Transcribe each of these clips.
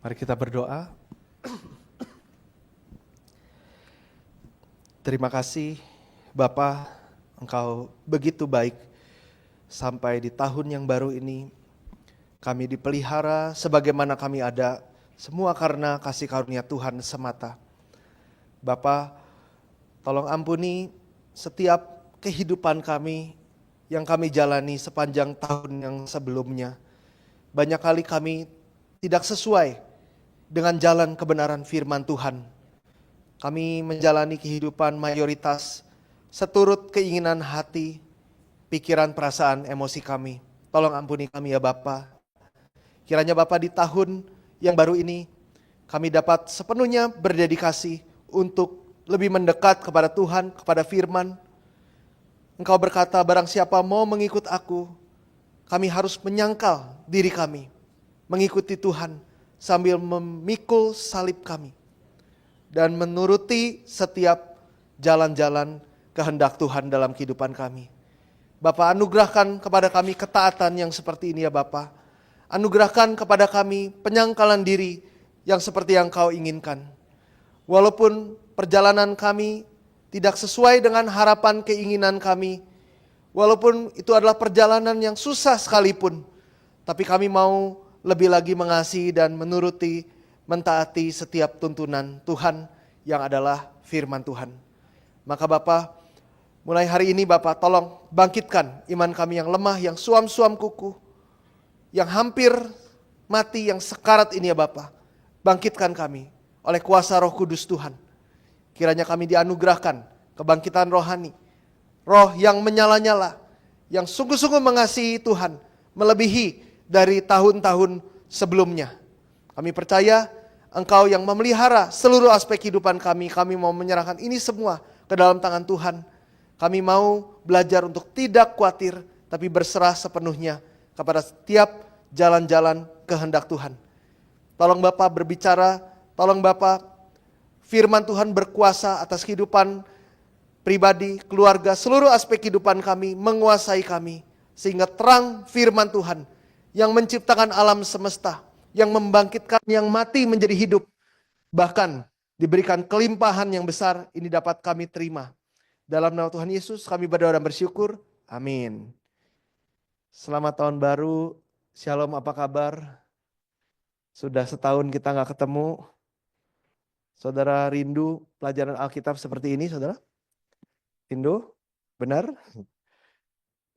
Mari kita berdoa. Terima kasih Bapa, Engkau begitu baik. Sampai di tahun yang baru ini kami dipelihara sebagaimana kami ada, semua karena kasih karunia Tuhan semata. Bapa, tolong ampuni setiap kehidupan kami yang kami jalani sepanjang tahun yang sebelumnya. Banyak kali kami tidak sesuai dengan jalan kebenaran firman Tuhan. Kami menjalani kehidupan mayoritas seturut keinginan hati, pikiran, perasaan, emosi kami. Tolong ampuni kami ya Bapa. Kiranya Bapa di tahun yang baru ini kami dapat sepenuhnya berdedikasi untuk lebih mendekat kepada Tuhan, kepada firman. Engkau berkata, barang siapa mau mengikut aku, kami harus menyangkal diri kami, mengikuti Tuhan sambil memikul salib kami dan menuruti setiap jalan-jalan kehendak Tuhan dalam kehidupan kami. Bapa, anugerahkan kepada kami ketaatan yang seperti ini ya Bapa. Anugerahkan kepada kami penyangkalan diri yang seperti yang Kau inginkan. Walaupun perjalanan kami tidak sesuai dengan harapan keinginan kami, walaupun itu adalah perjalanan yang susah sekalipun, tapi kami mau lebih lagi mengasihi dan menuruti, mentaati setiap tuntunan Tuhan yang adalah firman Tuhan. Maka Bapa, mulai hari ini Bapa, tolong bangkitkan iman kami yang lemah, yang suam-suam kuku, yang hampir mati, yang sekarat ini ya Bapa. Bangkitkan kami oleh kuasa Roh Kudus Tuhan. Kiranya kami dianugerahkan kebangkitan rohani, roh yang menyala-nyala, yang sungguh-sungguh mengasihi Tuhan, melebihi dari tahun-tahun sebelumnya. Kami percaya Engkau yang memelihara seluruh aspek kehidupan kami. Kami mau menyerahkan ini semua ke dalam tangan Tuhan. Kami mau belajar untuk tidak khawatir, tapi berserah sepenuhnya kepada setiap jalan-jalan kehendak Tuhan. Tolong Bapa berbicara, tolong Bapa firman Tuhan berkuasa atas kehidupan pribadi, keluarga, seluruh aspek kehidupan kami, menguasai kami. Sehingga terang firman Tuhan yang menciptakan alam semesta, yang membangkitkan yang mati menjadi hidup, bahkan diberikan kelimpahan yang besar, ini dapat kami terima. Dalam nama Tuhan Yesus kami berdoa dan bersyukur. Amin. Selamat tahun baru. Shalom, apa kabar? Sudah setahun kita gak ketemu. Saudara rindu pelajaran Alkitab seperti ini, saudara? Rindu? Benar?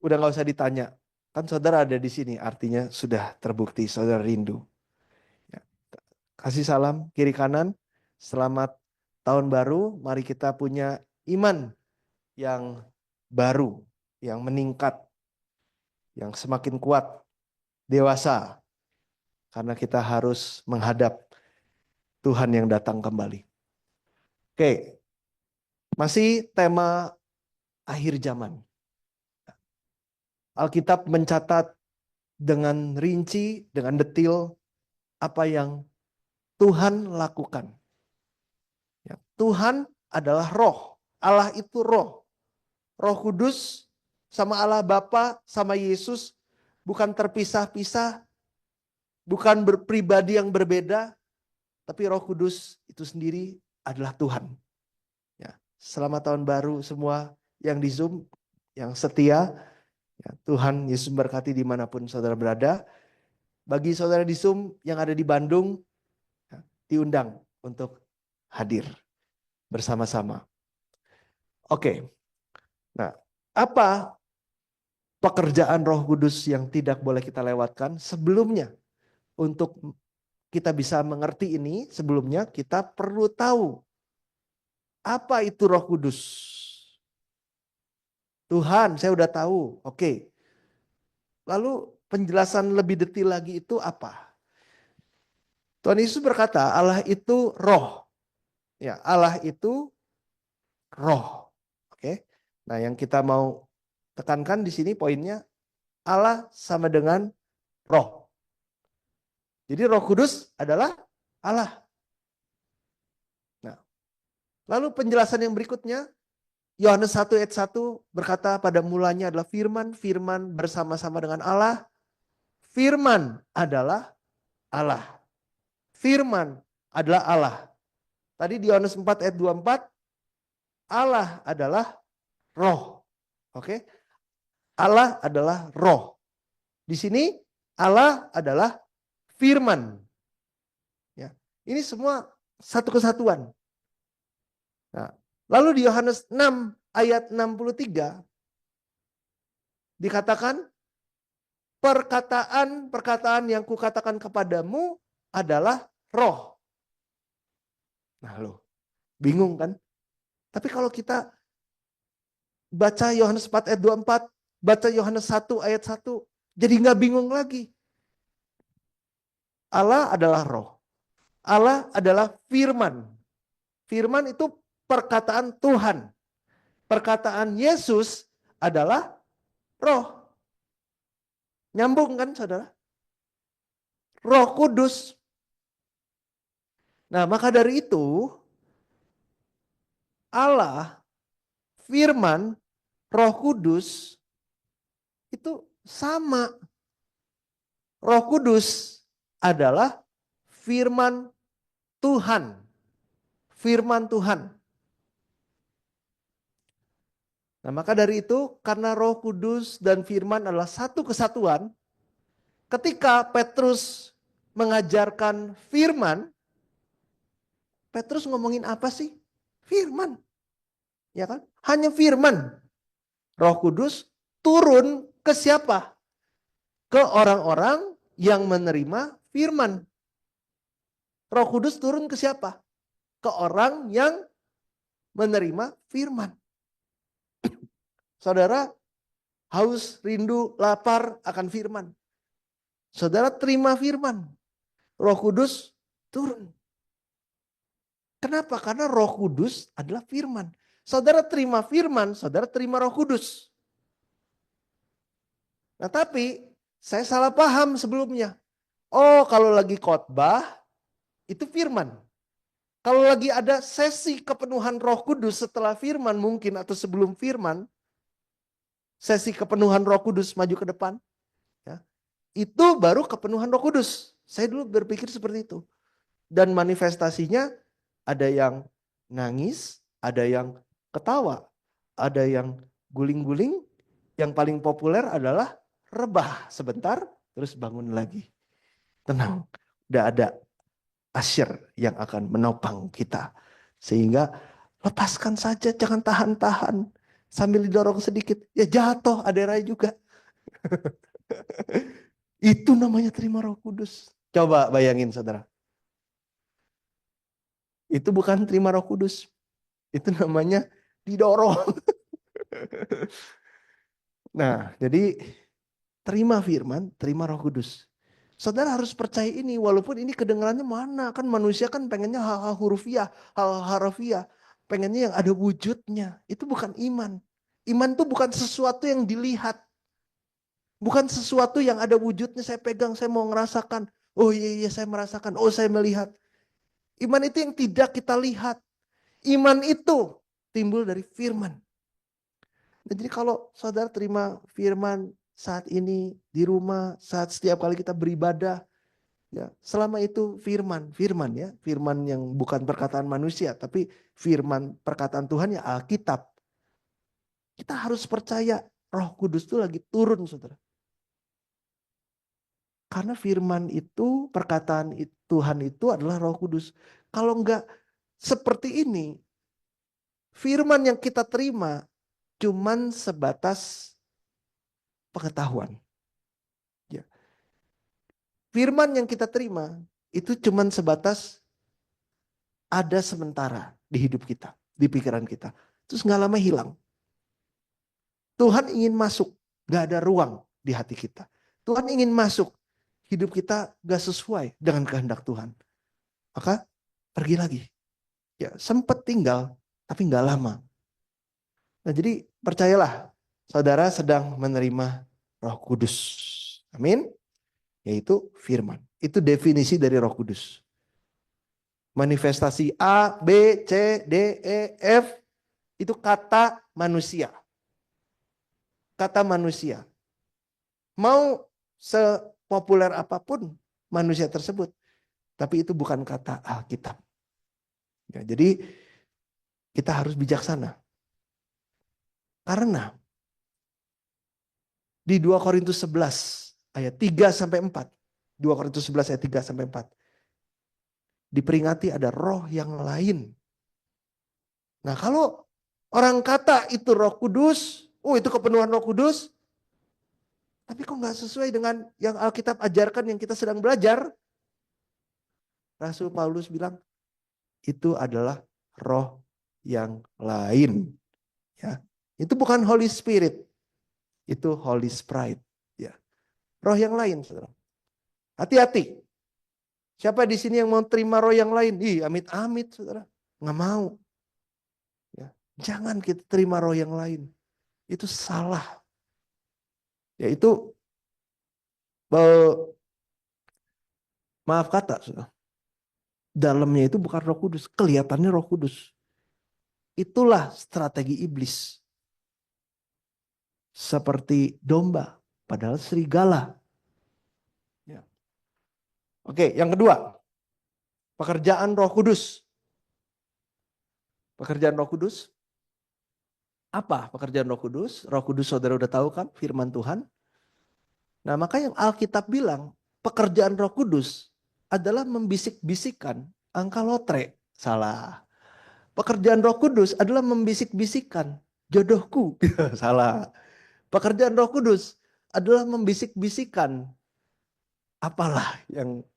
Udah gak usah ditanya. Kan saudara ada di sini, artinya sudah terbukti saudara rindu. Ya. Kasih salam kiri kanan. Selamat tahun baru. Mari kita punya iman yang baru, yang meningkat, yang semakin kuat, dewasa. Karena kita harus menghadap Tuhan yang datang kembali. Oke, masih tema akhir zaman. Alkitab mencatat dengan rinci, dengan detil apa yang Tuhan lakukan. Ya, Tuhan adalah roh. Allah itu roh. Roh Kudus sama Allah Bapa, sama Yesus bukan terpisah-pisah, bukan berpribadi yang berbeda, tapi Roh Kudus itu sendiri adalah Tuhan. Ya, selamat tahun baru semua yang di Zoom, yang setia. Ya, Tuhan Yesus berkati dimanapun saudara berada. Bagi saudara di Zoom yang ada di Bandung, ya, diundang untuk hadir bersama-sama. Oke, nah apa pekerjaan Roh Kudus yang tidak boleh kita lewatkan? Sebelumnya, untuk kita bisa mengerti ini, sebelumnya kita perlu tahu apa itu Roh Kudus. Tuhan, saya udah tahu. Oke. Lalu penjelasan lebih detail lagi itu apa? Tuhan Yesus berkata, Allah itu roh. Ya, Allah itu roh. Oke. Nah, yang kita mau tekankan di sini poinnya, Allah sama dengan roh. Jadi Roh Kudus adalah Allah. Nah, lalu penjelasan yang berikutnya, Yohanes 1 ayat 1 berkata pada mulanya adalah firman, firman bersama-sama dengan Allah. Firman adalah Allah. firman adalah Allah. Tadi di Yohanes 4 ayat 24, Allah adalah roh. Oke? Allah adalah roh. Di sini Allah adalah firman. Ya. Ini semua satu kesatuan. Nah, lalu di Yohanes 6 ayat 63 dikatakan, perkataan yang kukatakan kepadamu adalah roh. Nah lo, bingung kan? Tapi kalau kita baca Yohanes 4 ayat 24, baca Yohanes 1 ayat 1, jadi nggak bingung lagi. Allah adalah roh. Allah adalah firman. Firman itu perkataan Tuhan. Perkataan Yesus adalah roh. Nyambung kan saudara? Roh Kudus. Nah, maka dari itu Allah, firman, Roh Kudus itu sama. Roh Kudus adalah firman Tuhan. Firman Tuhan. Nah, maka dari itu karena Roh Kudus dan firman adalah satu kesatuan, ketika Petrus mengajarkan firman, Petrus ngomongin apa sih? Firman. Ya kan? Hanya firman. Roh Kudus turun ke siapa? Ke orang-orang yang menerima firman. Roh Kudus turun ke siapa? Ke orang yang menerima firman. Saudara haus, rindu, lapar akan firman. Saudara terima firman. Roh Kudus turun. Kenapa? Karena Roh Kudus adalah firman. Saudara terima firman, saudara terima Roh Kudus. Nah, tapi saya salah paham sebelumnya. Oh, kalau lagi khotbah itu firman. Kalau lagi ada sesi kepenuhan Roh Kudus setelah firman mungkin atau sebelum firman, sesi kepenuhan Roh Kudus maju ke depan, ya, itu baru kepenuhan Roh Kudus. Saya dulu berpikir seperti itu. Dan manifestasinya ada yang nangis, ada yang ketawa, ada yang guling-guling. Yang paling populer adalah rebah sebentar, terus bangun lagi. Tenang, udah ada asyir yang akan menopang kita. Sehingga lepaskan saja, jangan tahan-tahan. Sambil didorong sedikit, ya jatuh, ada rai juga. Itu namanya terima Roh Kudus. Coba bayangin saudara. Itu bukan terima Roh Kudus. Itu namanya didorong. Nah, jadi terima firman, terima Roh Kudus. Saudara harus percaya ini, walaupun ini kedengarannya mana. Kan manusia kan pengennya hal-hal hurufiah, hal harafiah. Pengennya yang ada wujudnya. Itu bukan iman. Iman itu bukan sesuatu yang dilihat. Bukan sesuatu yang ada wujudnya, saya pegang, saya mau ngerasakan. Oh iya, saya merasakan, oh saya melihat. Iman itu yang tidak kita lihat. Iman itu timbul dari firman. Nah, jadi kalau saudara terima firman saat ini di rumah, saat setiap kali kita beribadah, ya, selama itu firman ya, firman yang bukan perkataan manusia, tapi firman perkataan Tuhan ya Alkitab. Kita harus percaya Roh Kudus itu lagi turun, saudara. Karena firman itu, perkataan Tuhan itu adalah Roh Kudus. Kalau enggak seperti ini, firman yang kita terima cuman sebatas pengetahuan. Ya. Firman yang kita terima itu cuman sebatas ada sementara di hidup kita, di pikiran kita. Terus nggak lama hilang. Tuhan ingin masuk, nggak ada ruang di hati kita. Tuhan ingin masuk, hidup kita nggak sesuai dengan kehendak Tuhan. Maka pergi lagi. Ya, sempat tinggal, tapi nggak lama. Nah, jadi percayalah, saudara sedang menerima Roh Kudus. Amin. Yaitu firman. Itu definisi dari Roh Kudus. Manifestasi A, B, C, D, E, F itu kata manusia. Kata manusia. Mau sepopuler apapun manusia tersebut, Tapi itu bukan kata Alkitab. Ya, jadi kita harus bijaksana. Karena di 2 Korintus 11 ayat 3 sampai 4. 2 Korintus 11 ayat 3 sampai 4. Diperingati ada roh yang lain. Nah, kalau orang kata itu Roh Kudus, itu kepenuhan Roh Kudus, tapi kok nggak sesuai dengan yang Alkitab ajarkan yang kita sedang belajar? Rasul Paulus bilang, itu adalah roh yang lain. Ya, itu bukan Holy Spirit, itu Holy Sprite. Ya, roh yang lain, saudara. Hati-hati. Siapa di sini yang mau terima roh yang lain? Amit-amit, saudara. Nggak mau. Ya, jangan kita terima roh yang lain. Itu salah. Yaitu, maaf kata, saudara. Dalamnya itu bukan Roh Kudus, kelihatannya Roh Kudus. Itulah strategi iblis. Seperti domba, padahal serigala. Ya. Oke, yang kedua. Pekerjaan Roh Kudus. Pekerjaan Roh Kudus. Apa pekerjaan Roh Kudus? Roh Kudus saudara udah tahu kan, firman Tuhan. Nah, maka yang Alkitab bilang, pekerjaan Roh Kudus adalah membisik-bisikan angka lotre. Salah. Pekerjaan Roh Kudus adalah membisik-bisikan jodohku. Salah. Pekerjaan Roh Kudus adalah membisik-bisikan apalah yang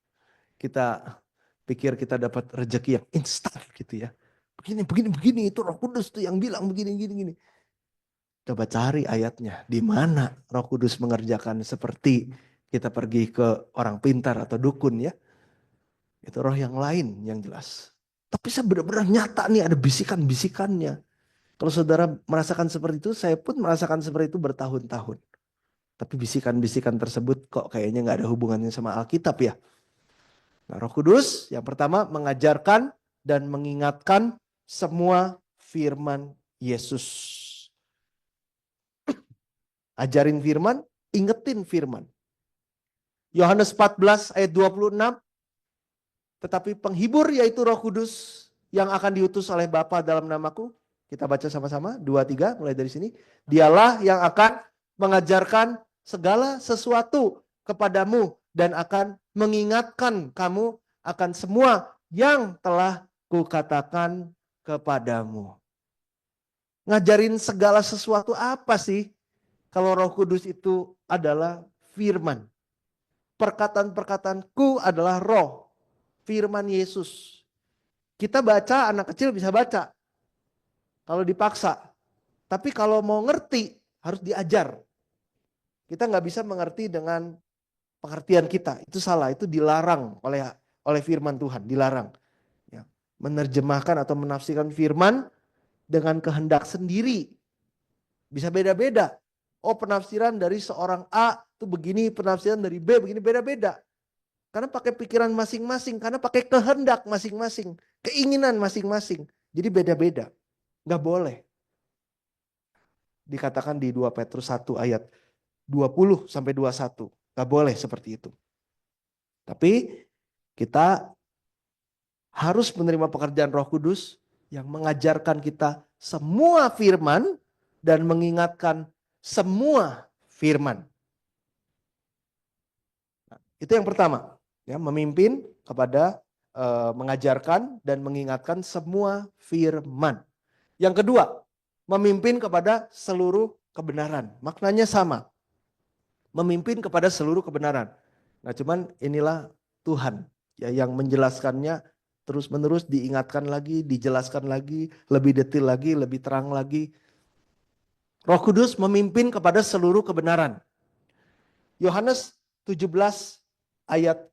kita pikir kita dapat rezeki yang instan gitu ya. Begini, itu Roh Kudus tuh yang bilang begini. Coba cari ayatnya. Di mana Roh Kudus mengerjakan seperti kita pergi ke orang pintar atau dukun ya. Itu roh yang lain yang jelas. Tapi saya benar-benar nyata nih ada bisikan-bisikannya. Kalau saudara merasakan seperti itu, saya pun merasakan seperti itu bertahun-tahun. Tapi bisikan-bisikan tersebut kok kayaknya gak ada hubungannya sama Alkitab ya. Nah, Roh Kudus yang pertama mengajarkan dan mengingatkan semua firman Yesus. Ajarin firman, ingetin firman. Yohanes 14 ayat 26. Tetapi penghibur yaitu Roh Kudus yang akan diutus oleh Bapa dalam namaku. Kita baca sama-sama 2-3 mulai dari sini. Dialah yang akan mengajarkan segala sesuatu kepadamu dan akan mengingatkan kamu akan semua yang telah kukatakan kepadamu. Ngajarin segala sesuatu apa sih? Kalau Roh Kudus itu adalah firman. Perkataan-perkataanku adalah roh. Firman Yesus. Kita baca, anak kecil bisa baca. Kalau dipaksa. Tapi kalau mau ngerti, harus diajar. Kita nggak bisa mengerti dengan pengertian kita. Itu salah, itu dilarang oleh firman Tuhan. Dilarang. Ya. Menerjemahkan atau menafsirkan firman dengan kehendak sendiri. Bisa beda-beda. Oh, penafsiran dari seorang A itu begini, penafsiran dari B begini, beda-beda. Karena pakai pikiran masing-masing, karena pakai kehendak masing-masing, keinginan masing-masing. Jadi beda-beda. Nggak boleh. Dikatakan di 2 Petrus 1 ayat 20 sampai 21. Nggak boleh seperti itu. Tapi kita harus menerima pekerjaan Roh Kudus yang mengajarkan kita semua firman dan mengingatkan semua firman. Nah, itu yang pertama, ya, memimpin kepada mengajarkan dan mengingatkan semua firman. Yang kedua, memimpin kepada seluruh kebenaran. Maknanya sama. Memimpin kepada seluruh kebenaran. Nah, cuman inilah Tuhan ya yang menjelaskannya terus-menerus, diingatkan lagi, dijelaskan lagi, lebih detail lagi, lebih terang lagi. Roh Kudus memimpin kepada seluruh kebenaran. Yohanes 17 ayat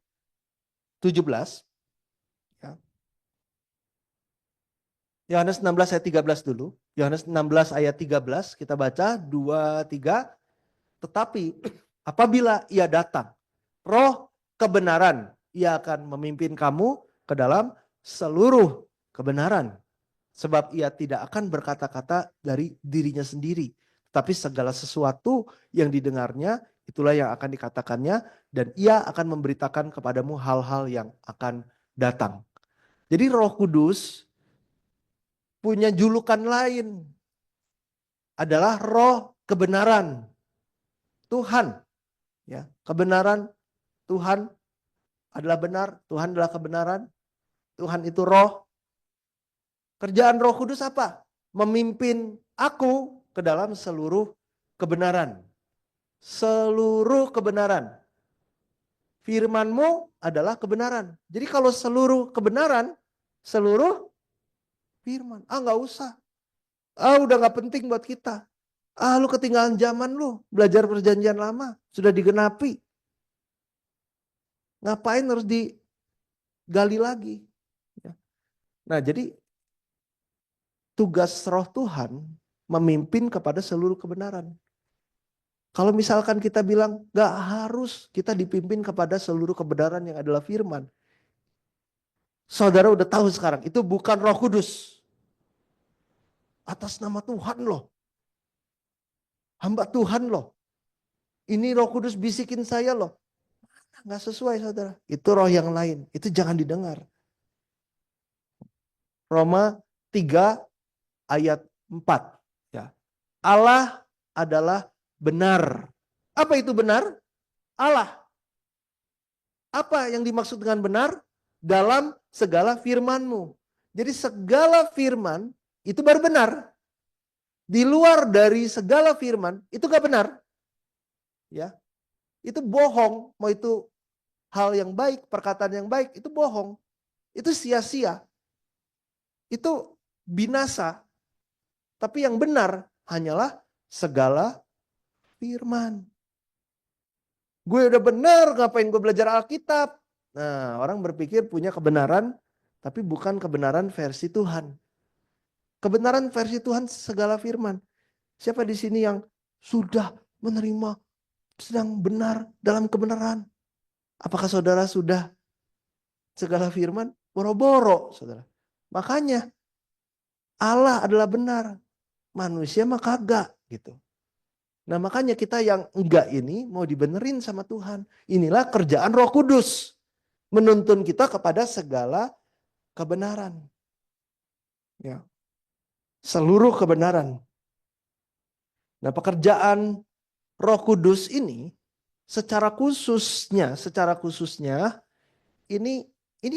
17. Ya. Yohanes 16 ayat 13 dulu. Yohanes 16 ayat 13 kita baca 2-3. Tetapi apabila ia datang, roh kebenaran, ia akan memimpin kamu ke dalam seluruh kebenaran. Sebab ia tidak akan berkata-kata dari dirinya sendiri. Tapi segala sesuatu yang didengarnya, itulah yang akan dikatakannya. Dan ia akan memberitakan kepadamu hal-hal yang akan datang. Jadi Roh Kudus punya julukan lain, adalah Roh kebenaran. Tuhan, ya, kebenaran, Tuhan adalah benar, Tuhan adalah kebenaran, Tuhan itu roh. Kerjaan Roh Kudus apa? Memimpin aku ke dalam seluruh kebenaran. Seluruh kebenaran. Firman-Mu adalah kebenaran. Jadi kalau seluruh kebenaran, seluruh firman. Nggak usah. Udah nggak penting buat kita. Lu ketinggalan zaman lu. Belajar perjanjian lama. Sudah digenapi. Ngapain harus digali lagi? Nah, jadi tugas Roh Tuhan memimpin kepada seluruh kebenaran. Kalau misalkan kita bilang gak harus kita dipimpin kepada seluruh kebenaran yang adalah firman. Saudara udah tahu sekarang, itu bukan Roh Kudus. Atas nama Tuhan loh. Hamba Tuhan loh. Ini Roh Kudus bisikin saya loh. Gak sesuai saudara. Itu roh yang lain. Itu jangan didengar. Roma 3 ayat 4. Ya. Allah adalah benar. Apa itu benar? Allah. Apa yang dimaksud dengan benar? Dalam segala firman-Mu. Jadi segala firman itu baru benar. Di luar dari segala firman itu gak benar. Ya. Itu bohong. Mau itu hal yang baik, perkataan yang baik, itu bohong. Itu sia-sia. Itu binasa. Tapi yang benar hanyalah segala firman. Gue udah benar, ngapain gue belajar Alkitab? Nah, orang berpikir punya kebenaran, tapi bukan kebenaran versi Tuhan. Kebenaran versi Tuhan segala firman. Siapa di sini yang sudah menerima, sedang benar dalam kebenaran? Apakah saudara sudah segala firman? Boro-boro, saudara. Makanya Allah adalah benar, manusia mah kagak gitu. Nah makanya kita yang enggak ini mau dibenerin sama Tuhan. Inilah kerjaan Roh Kudus. Menuntun kita kepada segala kebenaran. Ya. Seluruh kebenaran. Nah pekerjaan Roh Kudus ini secara khususnya ini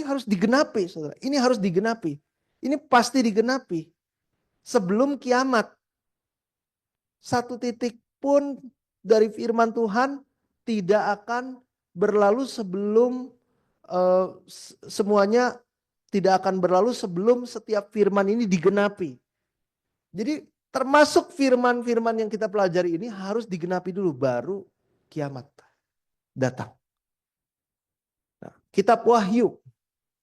harus digenapi, saudara. Ini harus digenapi. Ini pasti digenapi sebelum kiamat. Satu titik pun dari firman Tuhan tidak akan berlalu sebelum semuanya tidak akan berlalu sebelum setiap firman ini digenapi. Jadi termasuk firman-firman yang kita pelajari ini harus digenapi dulu baru kiamat datang. Nah, kitab Wahyu.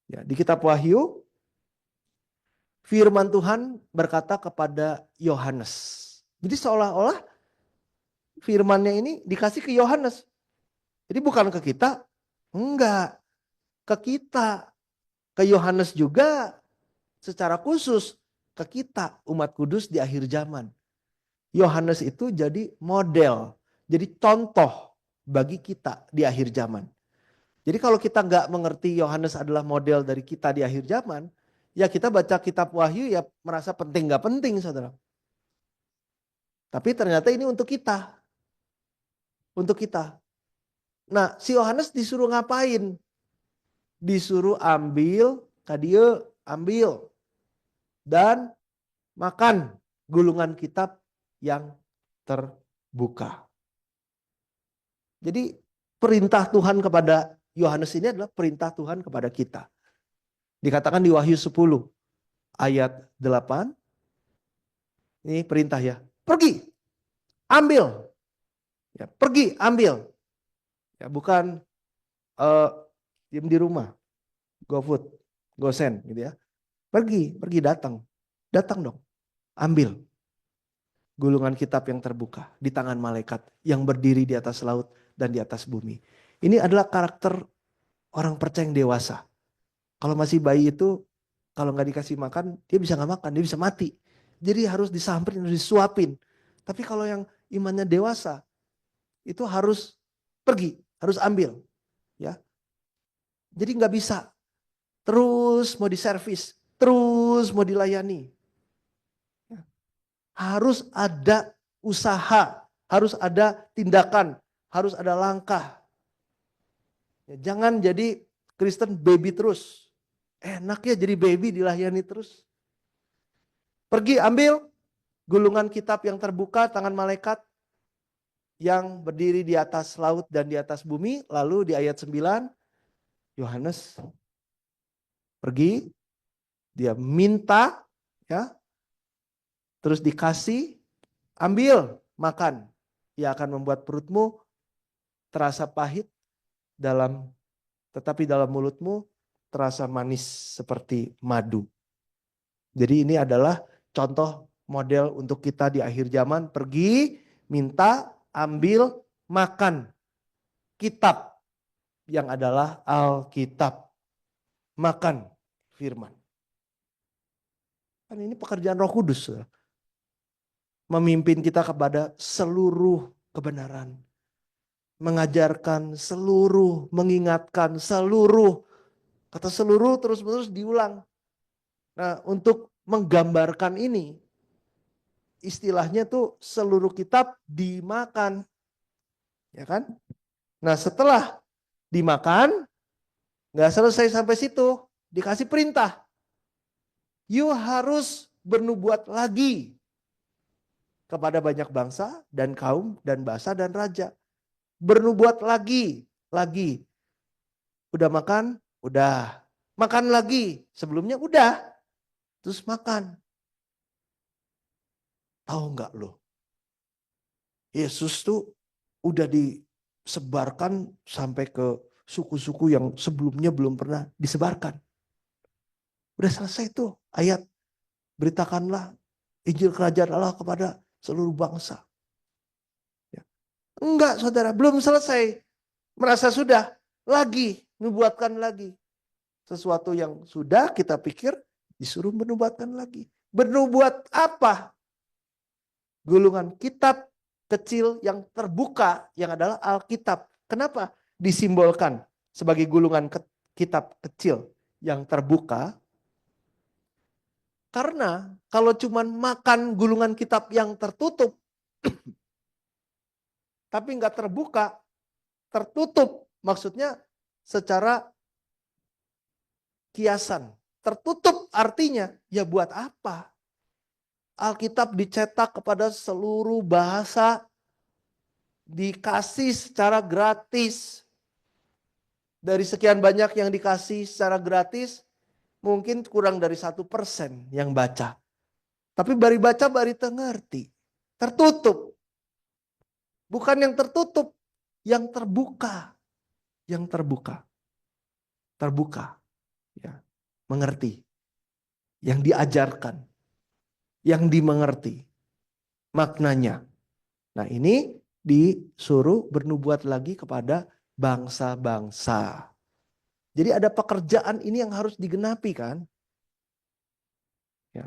Ya, di kitab Wahyu firman Tuhan berkata kepada Yohanes. Jadi seolah-olah firmannya ini dikasih ke Yohanes. Jadi bukan ke kita, enggak. Ke kita. Ke Yohanes juga secara khusus ke kita umat kudus di akhir zaman. Yohanes itu jadi model, jadi contoh bagi kita di akhir zaman. Jadi kalau kita nggak mengerti Yohanes adalah model dari kita di akhir zaman, ya kita baca kitab Wahyu ya merasa penting nggak penting, saudara. Tapi ternyata ini untuk kita, untuk kita. Nah, si Yohanes disuruh ngapain? Disuruh ambil, ambil dan makan gulungan kitab yang terbuka. Jadi perintah Tuhan kepada Yohanes ini adalah perintah Tuhan kepada kita. Dikatakan di Wahyu 10 ayat 8. Ini perintah ya. Pergi, ambil. Ya, pergi, ambil. Ya, bukan diam di rumah. GoFood, GoSend gitu ya. Pergi datang. Datang dong. Ambil gulungan kitab yang terbuka di tangan malaikat yang berdiri di atas laut dan di atas bumi. Ini adalah karakter orang percaya yang dewasa. Kalau masih bayi itu, kalau nggak dikasih makan, dia bisa nggak makan, dia bisa mati. Jadi harus disamperin, harus disuapin. Tapi kalau yang imannya dewasa, itu harus pergi, harus ambil. Ya, jadi nggak bisa terus mau diservis, terus mau dilayani. Harus ada usaha, harus ada tindakan, harus ada langkah. Jangan jadi Kristen baby terus. Enak ya jadi baby dilayani terus. Pergi ambil gulungan kitab yang terbuka tangan malaikat yang berdiri di atas laut dan di atas bumi. Lalu di ayat 9, Yohanes pergi, dia minta, ya, terus dikasih, ambil, makan. Ia akan membuat perutmu terasa pahit, tetapi dalam mulutmu terasa manis seperti madu. Jadi ini adalah contoh model untuk kita di akhir zaman. Pergi, minta, ambil, makan kitab yang adalah Alkitab. Makan firman. Kan ini pekerjaan Roh Kudus. Memimpin kita kepada seluruh kebenaran. Mengajarkan seluruh, mengingatkan seluruh. Kata seluruh terus-menerus diulang. Nah, untuk menggambarkan ini, istilahnya tuh seluruh kitab dimakan. Ya kan? Nah, setelah dimakan, nggak selesai sampai situ, dikasih perintah. You harus bernubuat lagi kepada banyak bangsa dan kaum dan bahasa dan raja. Bernubuat lagi. Udah makan? Udah. Makan lagi. Sebelumnya udah. Terus makan. Tahu nggak lo? Yesus tuh udah disebarkan sampai ke suku-suku yang sebelumnya belum pernah disebarkan. Udah selesai tuh ayat. Beritakanlah Injil Kerajaan Allah kepada seluruh bangsa. Ya. Enggak saudara, belum selesai. Merasa sudah, lagi, nubuatkan lagi. Sesuatu yang sudah kita pikir disuruh menubuatkan lagi. Bernubuat apa? Gulungan kitab kecil yang terbuka yang adalah Alkitab. Kenapa disimbolkan sebagai gulungan kitab kecil yang terbuka? Karena kalau cuma makan gulungan kitab yang tertutup, tapi nggak terbuka, tertutup, maksudnya secara kiasan. Tertutup artinya, ya buat apa? Alkitab dicetak kepada seluruh bahasa, dikasih secara gratis. Dari sekian banyak yang dikasih secara gratis, mungkin kurang dari 1% yang baca. Tapi bari baca, bari ngerti. Tertutup. Bukan yang tertutup, yang terbuka. Yang terbuka. Terbuka. Ya. Mengerti. Yang diajarkan. Yang dimengerti. Maknanya. Nah ini disuruh bernubuat lagi kepada bangsa-bangsa. Jadi ada pekerjaan ini yang harus digenapi kan. Ya.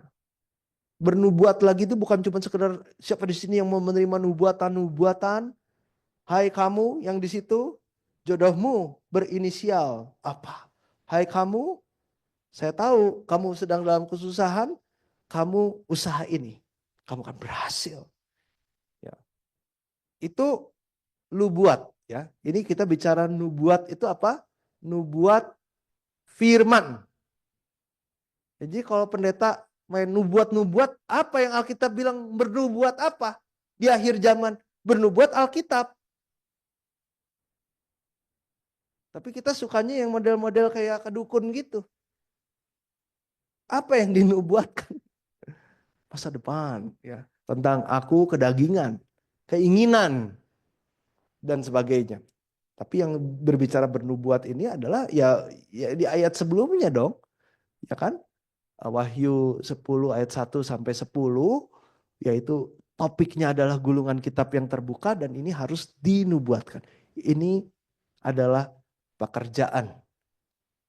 Bernubuat lagi itu bukan cuma sekedar siapa di sini yang mau menerima nubuatan-nubuatan. Hai kamu yang di situ, jodohmu berinisial apa? Hai kamu, saya tahu kamu sedang dalam kesusahan, kamu usaha ini, kamu akan berhasil. Ya. Itu nubuat ya. Ini kita bicara nubuat itu apa? Nubuat firman. Jadi kalau pendeta main nubuat-nubuat, apa yang Alkitab bilang bernubuat apa? Di akhir zaman bernubuat Alkitab. Tapi kita sukanya yang model-model kayak kedukun gitu. Apa yang dinubuatkan? Masa depan ya, tentang aku kedagingan, keinginan dan sebagainya. Tapi yang berbicara bernubuat ini adalah ya di ayat sebelumnya dong. Ya kan? Wahyu 10 ayat 1 sampai 10 yaitu topiknya adalah gulungan kitab yang terbuka dan ini harus dinubuatkan. Ini adalah pekerjaan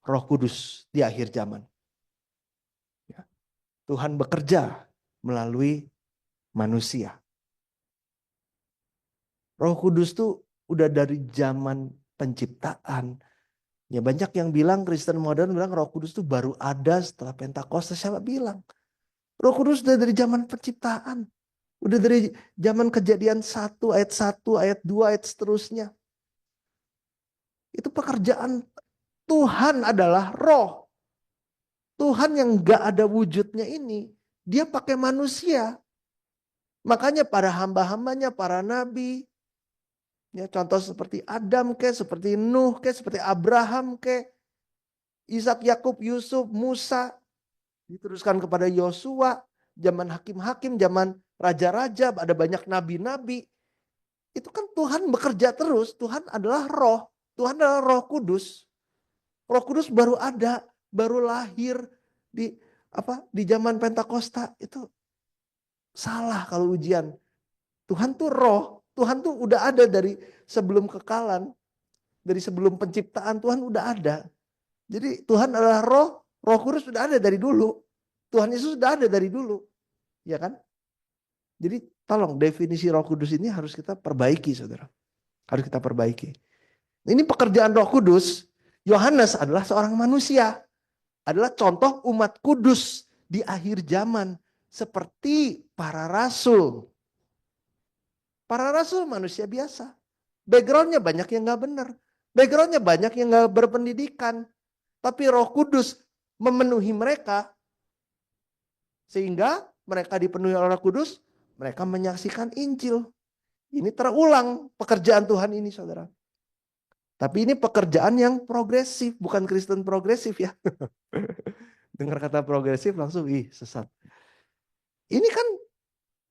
Roh Kudus di akhir zaman. Ya. Tuhan bekerja melalui manusia. Roh Kudus tuh udah dari zaman penciptaan Ya banyak yang bilang, Kristen modern bilang Roh Kudus itu baru ada setelah Pentakosta. Siapa bilang? Roh Kudus udah dari zaman penciptaan. Udah dari zaman Kejadian 1 ayat 2 ayat seterusnya. Itu pekerjaan Tuhan adalah roh. Tuhan yang gak ada wujudnya ini, dia pakai manusia. Makanya para hamba-hambanya, para nabi, ya contoh seperti Adam seperti Nuh seperti Abraham Ishak, Yakub, Yusuf, Musa, diteruskan kepada Yosua, zaman hakim-hakim, zaman raja-raja, ada banyak nabi-nabi. Itu kan Tuhan bekerja terus, Tuhan adalah roh, Tuhan adalah Roh Kudus. Roh Kudus baru ada, baru lahir di zaman Pentakosta. Itu salah kalau ujian. Tuhan tuh roh, Tuhan tuh udah ada dari sebelum kekalan, dari sebelum penciptaan Tuhan udah ada. Jadi Tuhan adalah roh, Roh Kudus sudah ada dari dulu. Tuhan Yesus sudah ada dari dulu. Ya kan? Jadi tolong definisi Roh Kudus ini harus kita perbaiki, Saudara. Harus kita perbaiki. Ini pekerjaan Roh Kudus. Yohanes adalah seorang manusia. Adalah contoh umat kudus di akhir zaman. Seperti para rasul. Para rasul manusia biasa. Backgroundnya banyak yang gak benar. Backgroundnya banyak yang gak berpendidikan. Tapi Roh Kudus memenuhi mereka. Sehingga mereka dipenuhi oleh Roh Kudus. Mereka menyaksikan Injil. Ini terulang pekerjaan Tuhan ini, saudara. Tapi ini pekerjaan yang progresif. Bukan Kristen progresif ya. Dengar kata progresif langsung, sesat. Ini kan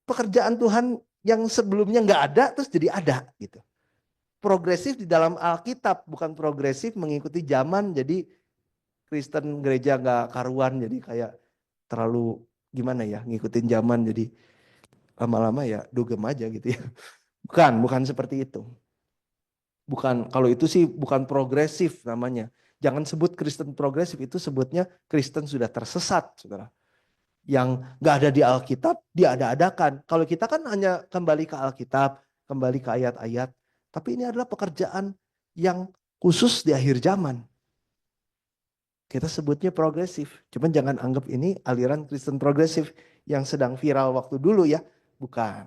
pekerjaan Tuhan yang sebelumnya nggak ada terus jadi ada gitu. Progresif di dalam Alkitab, bukan progresif mengikuti zaman. Jadi Kristen gereja nggak karuan, jadi kayak terlalu gimana ya, ngikutin zaman, jadi lama-lama ya dugem aja gitu ya. Bukan seperti itu. Bukan, kalau itu sih bukan progresif namanya. Jangan sebut Kristen progresif, itu sebutnya Kristen sudah tersesat, saudara. Yang gak ada di Alkitab, diada-adakan. Kalau kita kan hanya kembali ke Alkitab, kembali ke ayat-ayat. Tapi ini adalah pekerjaan yang khusus di akhir zaman. Kita sebutnya progresif. Cuman jangan anggap ini aliran Kristen progresif yang sedang viral waktu dulu ya. Bukan.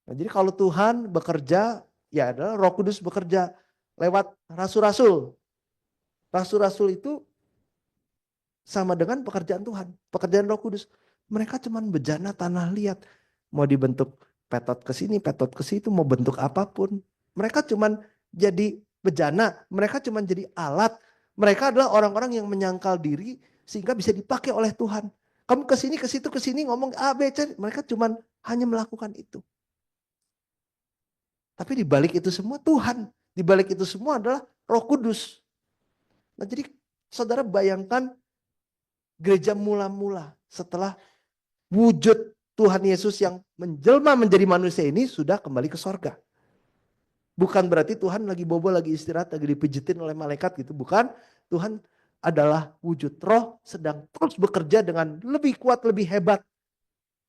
Nah, jadi kalau Tuhan bekerja, ya adalah Roh Kudus bekerja lewat rasul-rasul. Rasul-rasul itu sama dengan pekerjaan Tuhan, pekerjaan Roh Kudus. Mereka cuman bejana tanah liat. Mau dibentuk petot ke sini, petot ke situ, mau bentuk apapun. Mereka cuman jadi bejana, mereka cuman jadi alat. Mereka adalah orang-orang yang menyangkal diri sehingga bisa dipakai oleh Tuhan. Kamu ke sini, ke situ, ke sini ngomong A, B, C. Mereka cuman hanya melakukan itu. Tapi di balik itu semua Tuhan. Di balik itu semua adalah Roh Kudus. Nah, jadi saudara bayangkan gereja mula-mula setelah wujud Tuhan Yesus yang menjelma menjadi manusia ini sudah kembali ke sorga. Bukan berarti Tuhan lagi bobo, lagi istirahat, lagi dipijitin oleh malaikat gitu. Bukan. Tuhan adalah wujud roh sedang terus bekerja dengan lebih kuat, lebih hebat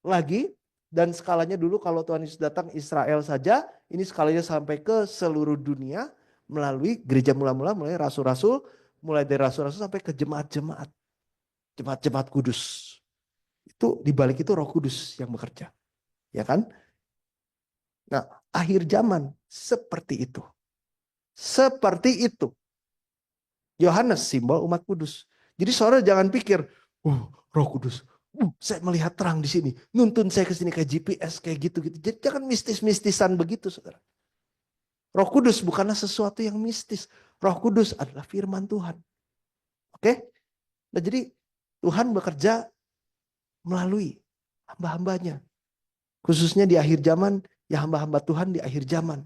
lagi. Dan skalanya dulu kalau Tuhan Yesus datang Israel saja, ini skalanya sampai ke seluruh dunia melalui gereja mula-mula, mulai rasul-rasul, mulai dari rasul-rasul sampai ke jemaat-jemaat. Jemaat-jemaat kudus. Itu dibalik itu Roh Kudus yang bekerja. Ya kan? Nah, akhir zaman seperti itu. Seperti itu. Yohanes simbol umat kudus. Jadi saudara jangan pikir, Roh Kudus, saya melihat terang di sini, nuntun saya ke sini kayak GPS kayak gitu-gitu. Jadi jangan mistis-mistisan begitu, saudara. Roh Kudus bukanlah sesuatu yang mistis. Roh Kudus adalah firman Tuhan. Oke? Nah, jadi Tuhan bekerja melalui hamba-hambanya. Khususnya di akhir zaman, ya hamba-hamba Tuhan di akhir zaman.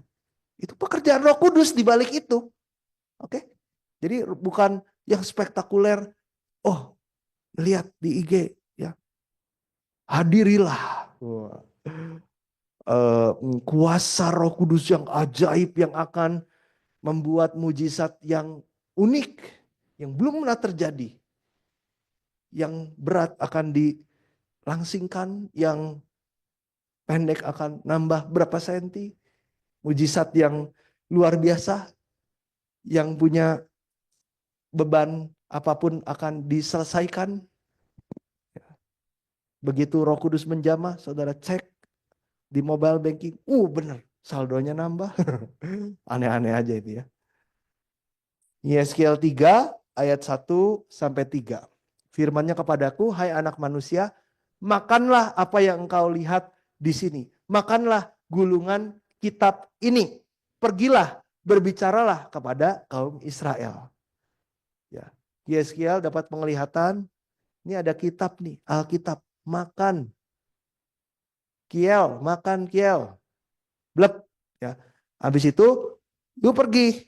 Itu pekerjaan Roh Kudus di balik itu. Oke? Jadi bukan yang spektakuler. Oh, lihat di IG ya. Hadirilah. Kuasa Roh Kudus yang ajaib yang akan membuat mujizat yang unik yang belum pernah terjadi. Yang berat akan dilangsingkan, yang pendek akan nambah berapa senti. Mujizat yang luar biasa. yang punya beban apapun akan diselesaikan. Begitu Roh Kudus menjamah, saudara cek di mobile banking, bener, saldonya nambah. Aneh-aneh aja itu ya. Yeskiel 3 ayat 1-3. Firman-Nya kepadaku, hai anak manusia, makanlah apa yang engkau lihat di sini. Makanlah gulungan kitab ini. Pergilah, berbicaralah kepada kaum Israel. Ya. Yeskiel dapat penglihatan, ini ada kitab nih, Alkitab. Makan. Kiel, makan kiel. Blep. Ya. Habis itu, lu pergi.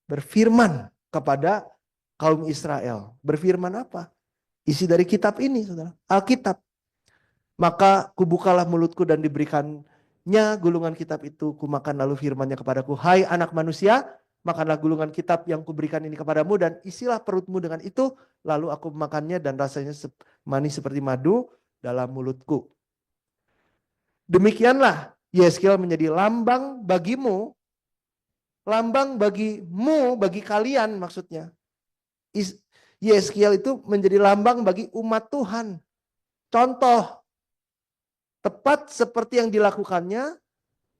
Berfirman kepada kaum Israel. Berfirman apa? Isi dari kitab ini, saudara. Alkitab. Maka kubukalah mulutku dan diberikannya gulungan kitab itu. Kumakan lalu firmannya kepadaku. Hai anak manusia, makanlah gulungan kitab yang kuberikan ini kepadamu dan isilah perutmu dengan itu. Lalu aku memakannya dan rasanya manis seperti madu dalam mulutku. Demikianlah Yeskiel menjadi lambang bagimu. Lambang bagimu, bagi kalian maksudnya. Yeskiel itu menjadi lambang bagi umat Tuhan. Contoh, tepat seperti yang dilakukannya,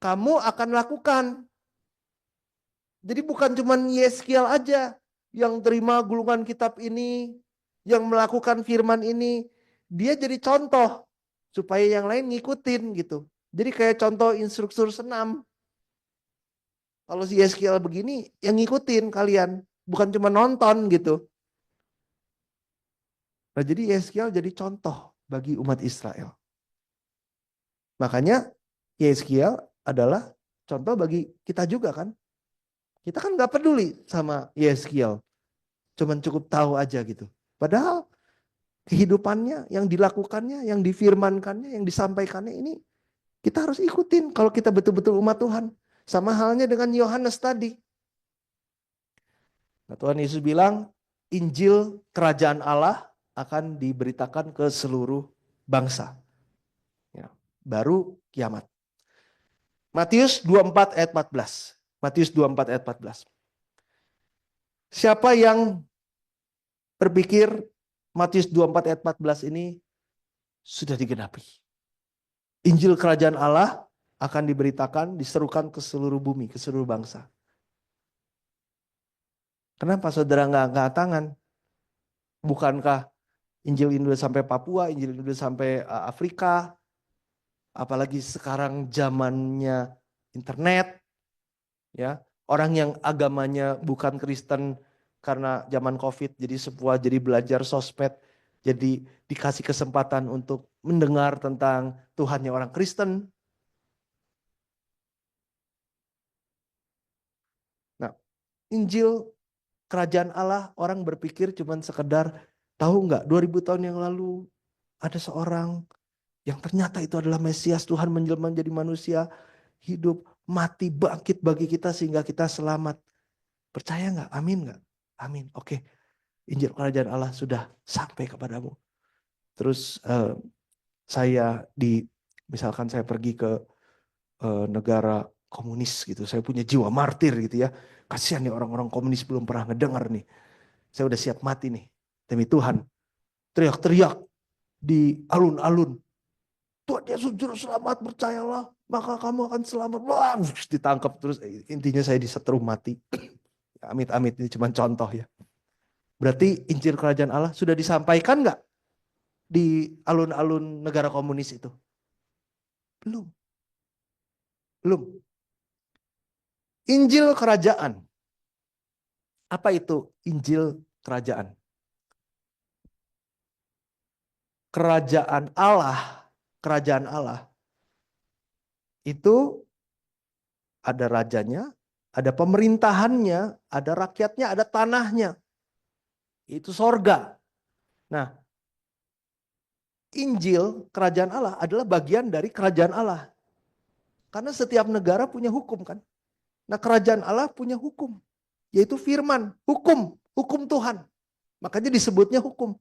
kamu akan lakukan. Jadi bukan cuma Yeskiel aja yang terima gulungan kitab ini, yang melakukan firman ini. Dia jadi contoh supaya yang lain ngikutin gitu. Jadi kayak contoh instruktur senam. Kalau si Yeskiel begini, yang ngikutin kalian. Bukan cuma nonton gitu. Nah jadi Yeskiel jadi contoh bagi umat Israel. Makanya Yeskiel adalah contoh bagi kita juga kan. Kita kan gak peduli sama Yeskiel. Cuman cukup tahu aja gitu. Padahal kehidupannya, yang dilakukannya, yang difirmankannya, yang disampaikannya ini kita harus ikutin kalau kita betul-betul umat Tuhan. Sama halnya dengan Yohanes tadi. Nah, Tuhan Yesus bilang, Injil Kerajaan Allah akan diberitakan ke seluruh bangsa. Ya, baru kiamat. Matius 24 ayat 14. Matius 24 ayat 14. Siapa yang berpikir Matius 24 ayat 14 ini sudah digenapi. Injil Kerajaan Allah akan diberitakan, diserukan ke seluruh bumi, ke seluruh bangsa. Kenapa saudara nggak angkat tangan? Bukankah Injil ini udah sampai Papua, Injil ini udah sampai Afrika, apalagi sekarang zamannya internet, ya orang yang agamanya bukan Kristen karena zaman COVID, jadi belajar sosmed, jadi dikasih kesempatan untuk mendengar tentang Tuhannya orang Kristen. Nah, Injil Kerajaan Allah orang berpikir cuman sekedar, tahu nggak 2000 tahun yang lalu ada seorang yang ternyata itu adalah Mesias, Tuhan menjelma menjadi manusia, hidup, mati, bangkit bagi kita sehingga kita selamat. Percaya nggak? Amin nggak? Amin. Oke. Injil Kerajaan Allah sudah sampai kepadamu. Terus misalkan saya pergi ke negara komunis gitu, saya punya jiwa martir gitu ya. Kasihan nih orang-orang komunis belum pernah ngedengar nih. Saya udah siap mati nih demi Tuhan. Teriak-teriak di alun-alun. Tuhan Yesus juru selamat, percayalah, maka kamu akan selamat. Wah, ditangkap terus intinya saya disetrum mati. Amit-amit, ini cuma contoh ya. Berarti Injil Kerajaan Allah sudah disampaikan nggak di alun-alun negara komunis itu? Belum. Belum. Injil Kerajaan. Apa itu Injil Kerajaan? Kerajaan Allah itu ada rajanya, ada pemerintahannya, ada rakyatnya, ada tanahnya. Itu sorga. Nah, Injil Kerajaan Allah adalah bagian dari Kerajaan Allah. Karena setiap negara punya hukum kan. Nah, Kerajaan Allah punya hukum. Yaitu firman, hukum Tuhan. Makanya disebutnya hukum.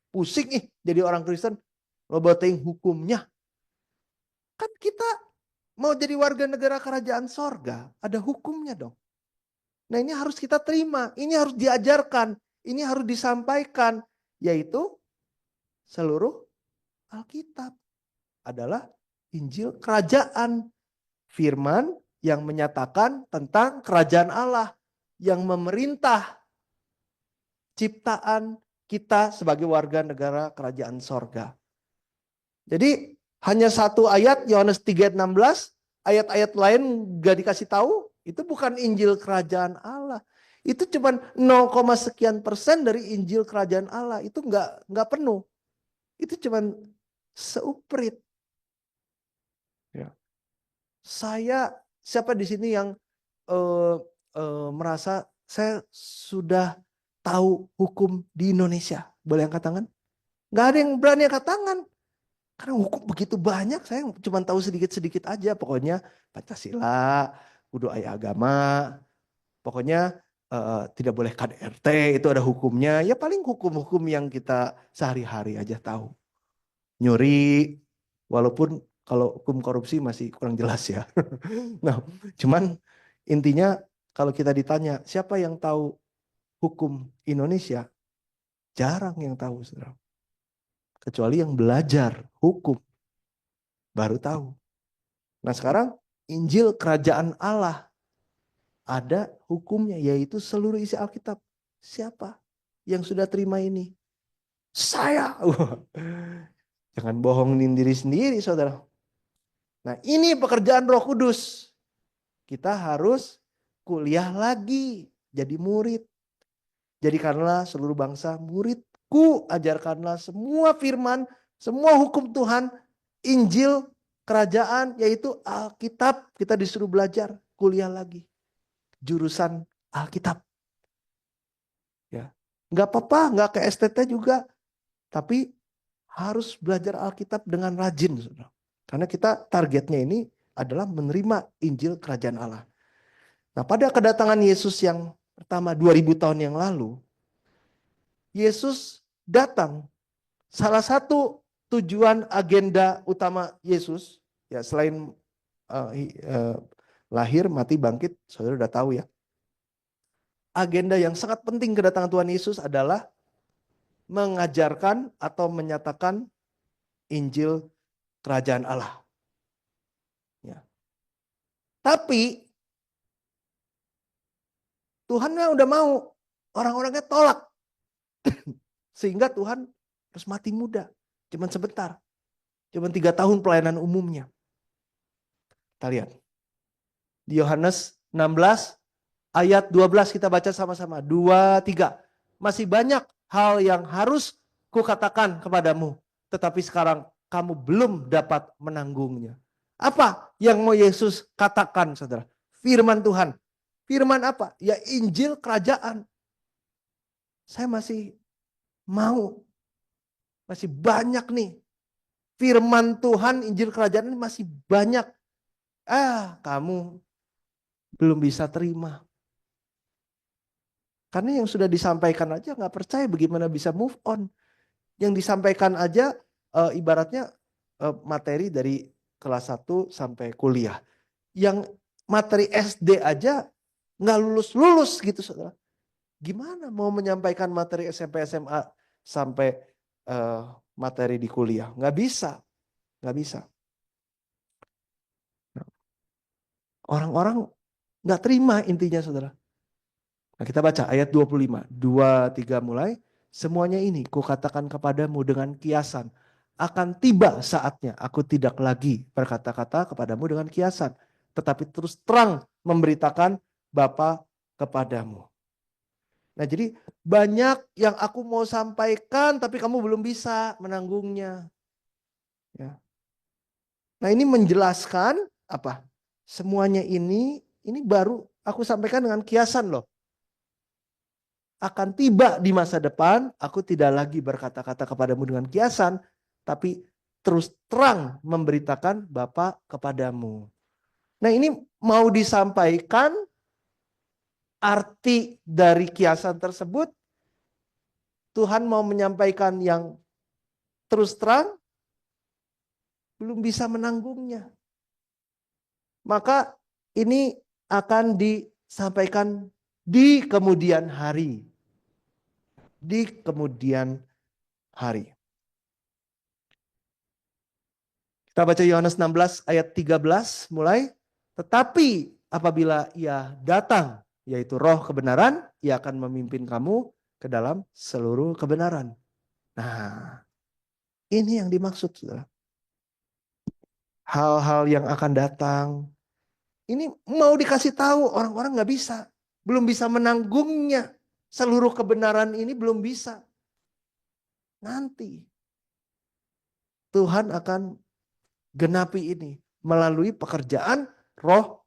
Pusing nih jadi orang Kristen, ngebatain hukumnya. Kan kita mau jadi warga negara kerajaan sorga, ada hukumnya dong. Nah ini harus kita terima, ini harus diajarkan, ini harus disampaikan, yaitu seluruh Alkitab adalah Injil kerajaan, firman yang menyatakan tentang kerajaan Allah yang memerintah ciptaan kita sebagai warga negara kerajaan sorga. Jadi hanya satu ayat Yohanes 3:16, ayat-ayat lain gak dikasih tahu, itu bukan Injil kerajaan Allah. Itu cuma 0, sekian persen dari Injil kerajaan Allah. Itu nggak penuh. Itu cuma seuprit. Ya. Siapa di sini yang merasa saya sudah tahu hukum di Indonesia? Boleh angkat tangan? Nggak ada yang berani angkat tangan. Karena hukum begitu banyak, saya cuma tahu sedikit-sedikit aja. Pokoknya Pancasila, kudu aya agama, pokoknya tidak boleh KDRT, itu ada hukumnya. Ya paling hukum-hukum yang kita sehari-hari aja tahu. Nyuri, walaupun kalau hukum korupsi masih kurang jelas ya. Nah, cuman intinya kalau kita ditanya siapa yang tahu hukum Indonesia, jarang yang tahu, saudara. Kecuali yang belajar hukum, baru tahu. Nah sekarang Injil kerajaan Allah ada hukumnya, yaitu seluruh isi Alkitab. Siapa yang sudah terima ini? Saya. Jangan bohongin diri sendiri, saudara. Nah ini pekerjaan Roh Kudus. Kita harus kuliah lagi, jadi murid. Jadikanlah seluruh bangsa muridku, ajarkanlah semua firman, semua hukum Tuhan, Injil kerajaan, yaitu Alkitab. Kita disuruh belajar, kuliah lagi. Jurusan Alkitab. Ya, nggak apa-apa, nggak ke STT juga. Tapi harus belajar Alkitab dengan rajin. Saudara. Karena kita targetnya ini adalah menerima Injil kerajaan Allah. Nah pada kedatangan Yesus yang pertama 2000 tahun yang lalu, Yesus datang. Salah satu tujuan agenda utama Yesus, ya selain lahir, mati, bangkit, saudara udah tahu ya. Agenda yang sangat penting kedatangan Tuhan Yesus adalah mengajarkan atau menyatakan Injil kerajaan Allah. Ya. Tapi Tuhannya udah mau, orang-orangnya tolak. Sehingga Tuhan harus mati muda. Cuman sebentar. Cuman 3 tahun pelayanan umumnya. Kita lihat. Di Yohanes 16 ayat 12 kita baca sama-sama. 2, 3. Masih banyak hal yang harus kukatakan kepadamu. Tetapi sekarang kamu belum dapat menanggungnya. Apa yang mau Yesus katakan, saudara? Firman Tuhan. Firman apa? Ya Injil kerajaan. Saya masih mau. Masih banyak nih. Firman Tuhan, Injil kerajaan ini masih banyak. Kamu belum bisa terima. Karena yang sudah disampaikan aja nggak percaya bagaimana bisa move on. Yang disampaikan aja ibaratnya materi dari kelas 1 sampai kuliah. Yang materi SD aja nggak lulus-lulus gitu, saudara. Gimana mau menyampaikan materi SMP SMA sampai materi di kuliah? Nggak bisa. Nggak bisa. Orang-orang nggak terima intinya, saudara. Nah kita baca ayat 25. 2, 3 mulai. Semuanya ini kukatakan kepadamu dengan kiasan. Akan tiba saatnya aku tidak lagi berkata-kata kepadamu dengan kiasan. Tetapi terus terang memberitakan Bapa kepadamu. Nah jadi banyak yang aku mau sampaikan tapi kamu belum bisa menanggungnya. Ya. Nah ini menjelaskan apa? Semuanya ini baru aku sampaikan dengan kiasan loh. Akan tiba di masa depan, aku tidak lagi berkata-kata kepadamu dengan kiasan, tapi terus terang memberitakan Bapa kepadamu. Nah ini mau disampaikan arti dari kiasan tersebut, Tuhan mau menyampaikan yang terus terang, belum bisa menanggungnya. Maka ini akan disampaikan di kemudian hari. Di kemudian hari. Kita baca Yohanes 16 ayat 13 mulai. Tetapi apabila ia datang, yaitu roh kebenaran, ia akan memimpin kamu ke dalam seluruh kebenaran. Nah, ini yang dimaksud, saudara. Hal-hal yang akan datang. Ini mau dikasih tahu, orang-orang nggak bisa. Belum bisa menanggungnya. Seluruh kebenaran ini belum bisa. Nanti Tuhan akan genapi ini melalui pekerjaan Roh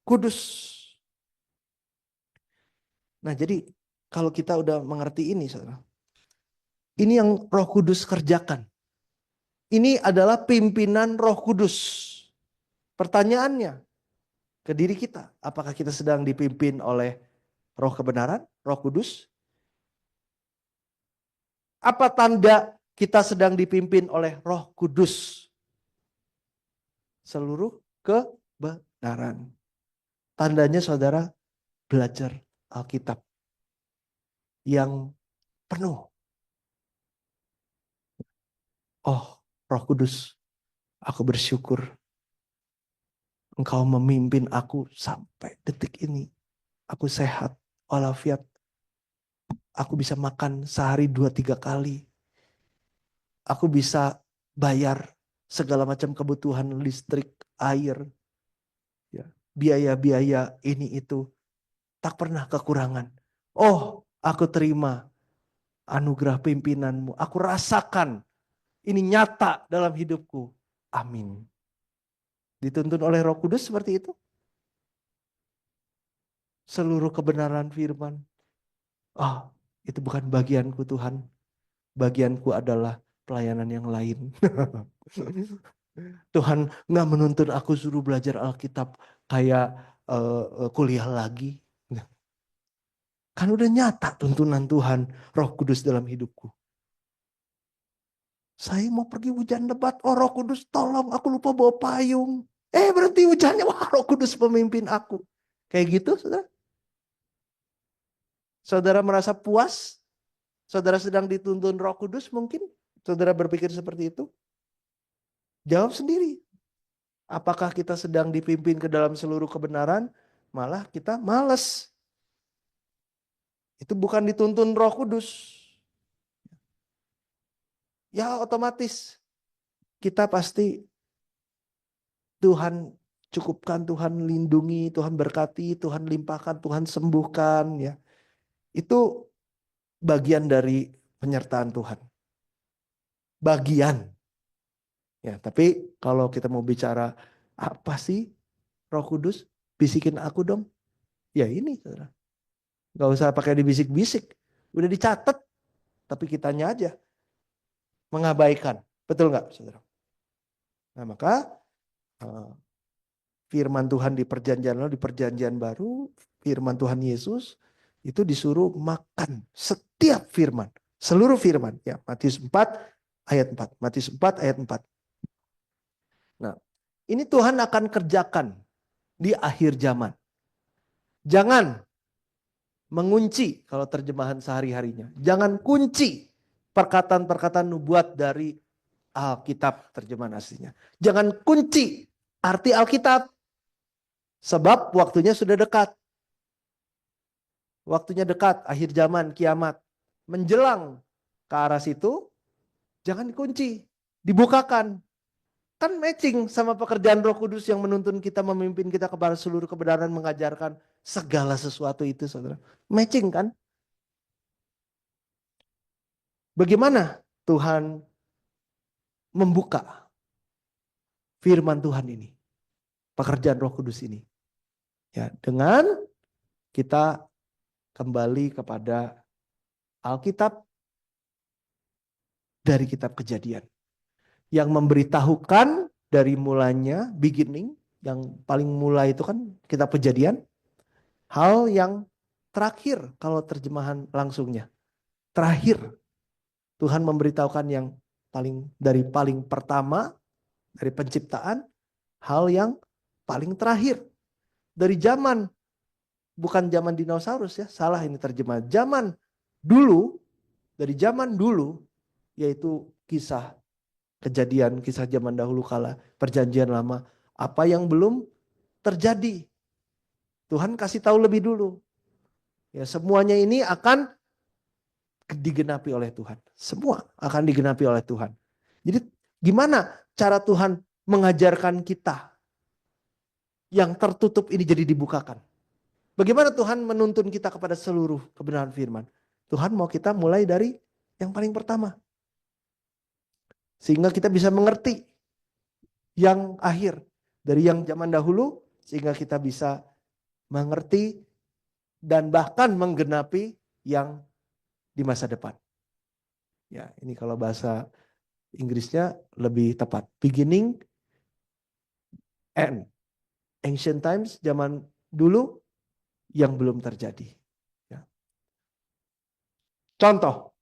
Kudus. Nah, jadi kalau kita udah mengerti ini, saudara, ini yang Roh Kudus kerjakan. Ini adalah pimpinan Roh Kudus. Pertanyaannya ke diri kita, apakah kita sedang dipimpin oleh Roh kebenaran, Roh Kudus? Apa tanda kita sedang dipimpin oleh Roh Kudus? Seluruh kebenaran. Tandanya saudara belajar Alkitab yang penuh. Oh, Roh Kudus, aku bersyukur Engkau memimpin aku sampai detik ini. Aku sehat, walafiat. Aku bisa makan sehari 2-3 kali. Aku bisa bayar segala macam kebutuhan listrik, air, ya, biaya-biaya ini itu. Tak pernah kekurangan. Oh, aku terima anugerah pimpinanmu. Aku rasakan ini nyata dalam hidupku. Amin. Dituntun oleh Roh Kudus seperti itu. Seluruh kebenaran firman. Oh, itu bukan bagianku Tuhan. Bagianku adalah pelayanan yang lain. Tuhan nggak menuntun aku suruh belajar Alkitab kayak kuliah lagi. Kan udah nyata tuntunan Tuhan, Roh Kudus dalam hidupku. Saya mau pergi hujan lebat, oh Roh Kudus tolong, aku lupa bawa payung. Berhenti hujannya, wah Roh Kudus pemimpin aku. Kayak gitu, saudara. Saudara merasa puas? Saudara sedang dituntun Roh Kudus mungkin? Saudara berpikir seperti itu? Jawab sendiri. Apakah kita sedang dipimpin ke dalam seluruh kebenaran? Malah kita malas. Itu bukan dituntun Roh Kudus. Ya otomatis kita pasti Tuhan cukupkan, Tuhan lindungi, Tuhan berkati, Tuhan limpahkan, Tuhan sembuhkan, ya. Itu bagian dari penyertaan Tuhan. Bagian. Ya, tapi kalau kita mau bicara apa sih Roh Kudus? Bisikin aku dong. Ya ini, saudara. Gak usah pakai dibisik-bisik. Udah dicatat, tapi kitanya aja mengabaikan. Betul nggak, saudara? Nah, maka firman Tuhan di perjanjian lalu, di perjanjian baru, firman Tuhan Yesus itu disuruh makan setiap firman. Seluruh firman. Ya, Matius 4 ayat 4. Matius 4 ayat 4. Nah, ini Tuhan akan kerjakan di akhir zaman. Jangan mengunci kalau terjemahan sehari-harinya. Jangan kunci perkataan-perkataan nubuat dari Alkitab terjemahan aslinya. Jangan kunci arti Alkitab. Sebab waktunya sudah dekat. Waktunya dekat, akhir zaman, kiamat. Menjelang ke arah situ, jangan dikunci. Dibukakan. Kan matching sama pekerjaan Roh Kudus yang menuntun kita, memimpin kita kepada seluruh kebenaran, mengajarkan segala sesuatu itu, saudara. Matching kan? Bagaimana Tuhan membuka firman Tuhan ini? Pekerjaan Roh Kudus ini. Ya, dengan kita kembali kepada Alkitab dari kitab Kejadian. Yang memberitahukan dari mulanya, beginning, yang paling mulai itu kan kitab Kejadian. Hal yang terakhir kalau terjemahan langsungnya. Terakhir Tuhan memberitahukan yang dari paling pertama, dari penciptaan, hal yang paling terakhir. Dari zaman bukan zaman dinosaurus ya, salah ini terjemah. Zaman dulu, dari zaman dulu, yaitu kisah kejadian, kisah zaman dahulu kala, perjanjian lama. Apa yang belum terjadi, Tuhan kasih tahu lebih dulu. Ya, semuanya ini akan digenapi oleh Tuhan. Semua akan digenapi oleh Tuhan. Jadi gimana cara Tuhan mengajarkan kita yang tertutup ini jadi dibukakan? Bagaimana Tuhan menuntun kita kepada seluruh kebenaran firman? Tuhan mau kita mulai dari yang paling pertama. Sehingga kita bisa mengerti yang akhir. Dari yang zaman dahulu sehingga kita bisa mengerti dan bahkan menggenapi yang di masa depan. Ya, ini kalau bahasa Inggrisnya lebih tepat. Beginning and ancient times, zaman dulu yang belum terjadi. Ya. Contoh.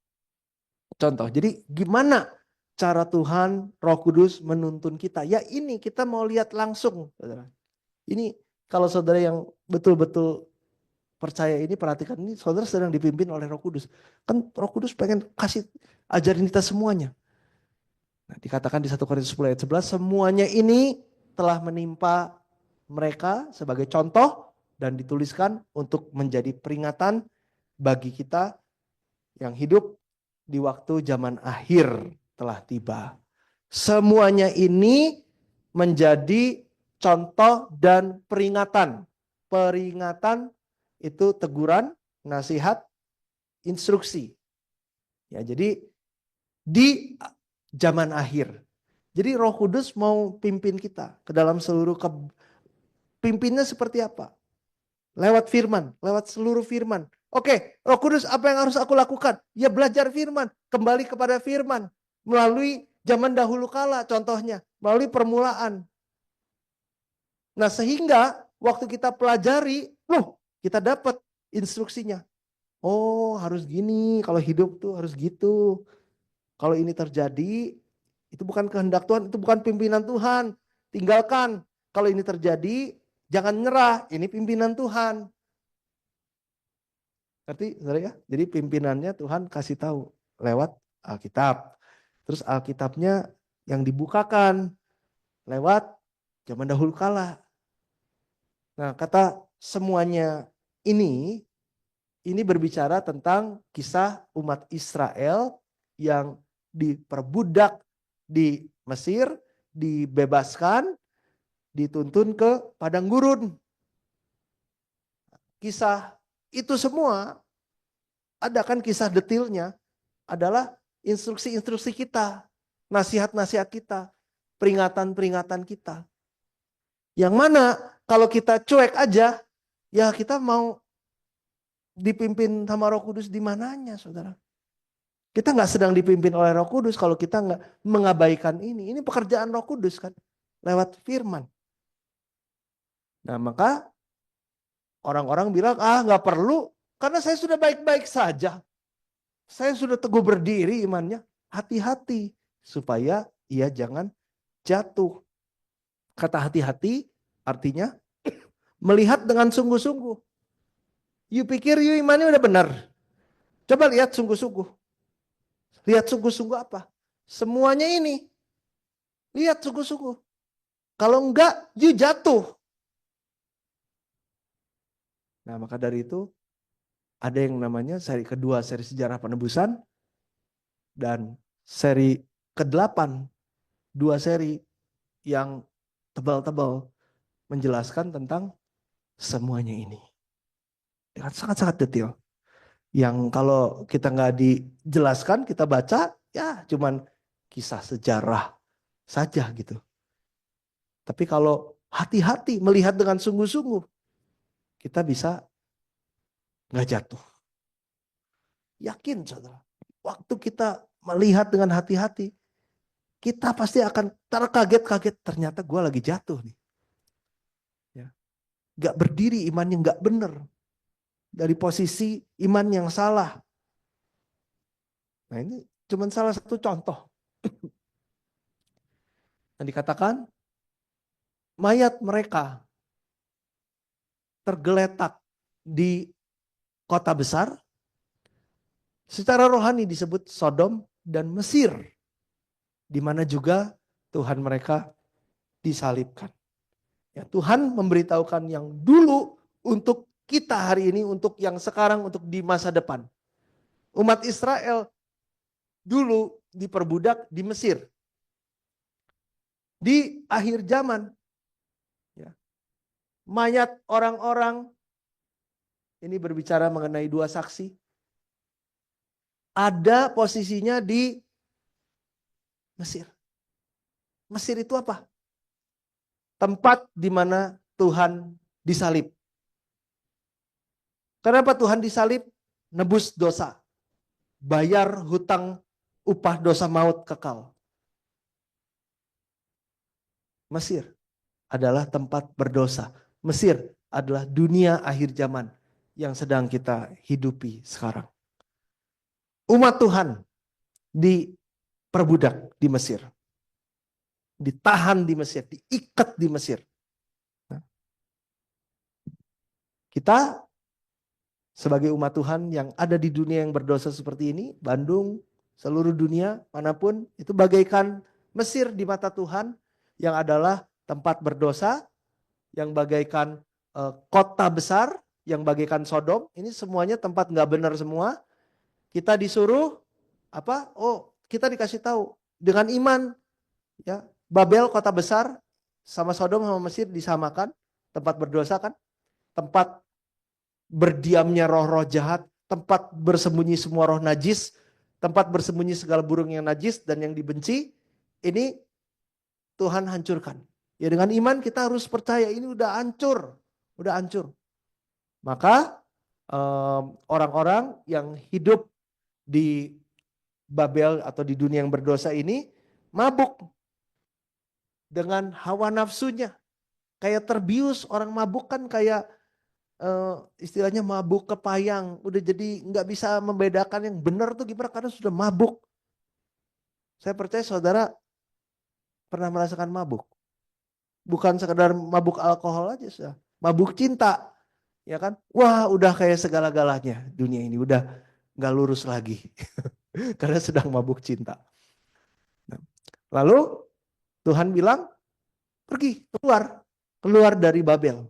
Jadi gimana cara Tuhan Roh Kudus menuntun kita? Ya ini kita mau lihat langsung. Saudara. Ini kalau saudara yang betul-betul percaya ini, perhatikan ini, saudara sedang dipimpin oleh Roh Kudus. Kan Roh Kudus pengen kasih ajarin kita semuanya. Nah, dikatakan di 1 Korintus 10 ayat 11, semuanya ini telah menimpa mereka sebagai contoh dan dituliskan untuk menjadi peringatan bagi kita yang hidup di waktu zaman akhir telah tiba. Semuanya ini menjadi contoh dan peringatan. Peringatan itu teguran, nasihat, instruksi. Ya, jadi di zaman akhir. Jadi Roh Kudus mau pimpin kita ke dalam seluruh pimpinnya seperti apa? Lewat firman, lewat seluruh firman. Oke, Roh Kudus apa yang harus aku lakukan? Ya belajar firman, kembali kepada firman. Melalui zaman dahulu kala contohnya, melalui permulaan. Nah sehingga waktu kita pelajari, kita dapat instruksinya. Oh harus gini, kalau hidup tuh harus gitu. Kalau ini terjadi, itu bukan kehendak Tuhan, itu bukan pimpinan Tuhan. Tinggalkan. Kalau ini terjadi, jangan nyerah, ini pimpinan Tuhan. Ngerti, saudara ya? Jadi pimpinannya Tuhan kasih tahu lewat Alkitab. Terus Alkitabnya yang dibukakan lewat zaman dahulu kala. Nah, kata semuanya ini berbicara tentang kisah umat Israel yang diperbudak di Mesir, dibebaskan, dituntun ke padang gurun. Kisah itu semua ada kan kisah detailnya adalah instruksi-instruksi kita, nasihat-nasihat kita, peringatan-peringatan kita. Yang mana kalau kita cuek aja, ya kita mau dipimpin sama Roh Kudus di mananya, saudara. Kita nggak sedang dipimpin oleh Roh Kudus kalau kita nggak mengabaikan ini. Ini pekerjaan Roh Kudus kan, lewat firman. Nah maka orang-orang bilang, nggak perlu, karena saya sudah baik-baik saja. Saya sudah teguh berdiri imannya. Hati-hati, supaya ia jangan jatuh. Kata hati-hati artinya melihat dengan sungguh-sungguh. You pikir you imannya udah benar. Coba lihat sungguh-sungguh. Lihat sungguh-sungguh apa? Semuanya ini. Lihat sungguh-sungguh. Kalau enggak, you jatuh. Nah maka dari itu ada yang namanya seri kedua, seri sejarah penebusan. Dan seri ke-8, 2 seri yang tebal-tebal menjelaskan tentang semuanya ini. Dengan sangat-sangat detail. Yang kalau kita nggak dijelaskan, kita baca, ya cuman kisah sejarah saja gitu. Tapi kalau hati-hati melihat dengan sungguh-sungguh, kita bisa nggak jatuh. Yakin saudara, waktu kita melihat dengan hati-hati, kita pasti akan terkaget-kaget, ternyata gue lagi jatuh nih. Ya. Gak berdiri, imannya gak benar. Dari posisi iman yang salah. Nah ini cuma salah satu contoh. Yang dikatakan, mayat mereka tergeletak di kota besar, secara rohani disebut Sodom dan Mesir, di mana juga Tuhan mereka disalibkan. Ya, Tuhan memberitahukan yang dulu untuk kita hari ini, untuk yang sekarang, untuk di masa depan. Umat Israel dulu diperbudak di Mesir. Di akhir zaman, ya, mayat orang-orang, ini berbicara mengenai dua saksi, ada posisinya di Mesir. Mesir itu apa? Tempat di mana Tuhan disalib. Kenapa Tuhan disalib? Nebus dosa. Bayar hutang upah dosa maut kekal. Mesir adalah tempat berdosa. Mesir adalah dunia akhir zaman yang sedang kita hidupi sekarang. Umat Tuhan diperbudak di Mesir. Ditahan di Mesir, diikat di Mesir. Kita sebagai umat Tuhan yang ada di dunia yang berdosa seperti ini, Bandung, seluruh dunia, manapun, itu bagaikan Mesir di mata Tuhan yang adalah tempat berdosa, yang bagaikan kota besar, yang bagaikan Sodom. Ini semuanya tempat nggak benar semua. Kita disuruh apa? Oh, kita dikasih tahu dengan iman, ya, Babel kota besar sama Sodom sama Mesir disamakan, tempat berdosa kan, tempat berdiamnya roh-roh jahat, tempat bersembunyi semua roh najis, tempat bersembunyi segala burung yang najis dan yang dibenci. Ini Tuhan hancurkan. Ya, dengan iman kita harus percaya ini udah hancur, udah hancur. Maka orang-orang yang hidup di Babel atau di dunia yang berdosa ini mabuk dengan hawa nafsunya. Kayak terbius, orang mabuk kan kayak istilahnya mabuk kepayang. Udah jadi nggak bisa membedakan yang benar tuh gimana karena sudah mabuk. Saya percaya saudara pernah merasakan mabuk. Bukan sekedar mabuk alkohol aja, sudah. Mabuk cinta. Ya kan? Wah, udah kayak segala-galanya dunia ini. Udah nggak lurus lagi. Karena sedang mabuk cinta. Lalu Tuhan bilang, pergi, keluar. Keluar dari Babel.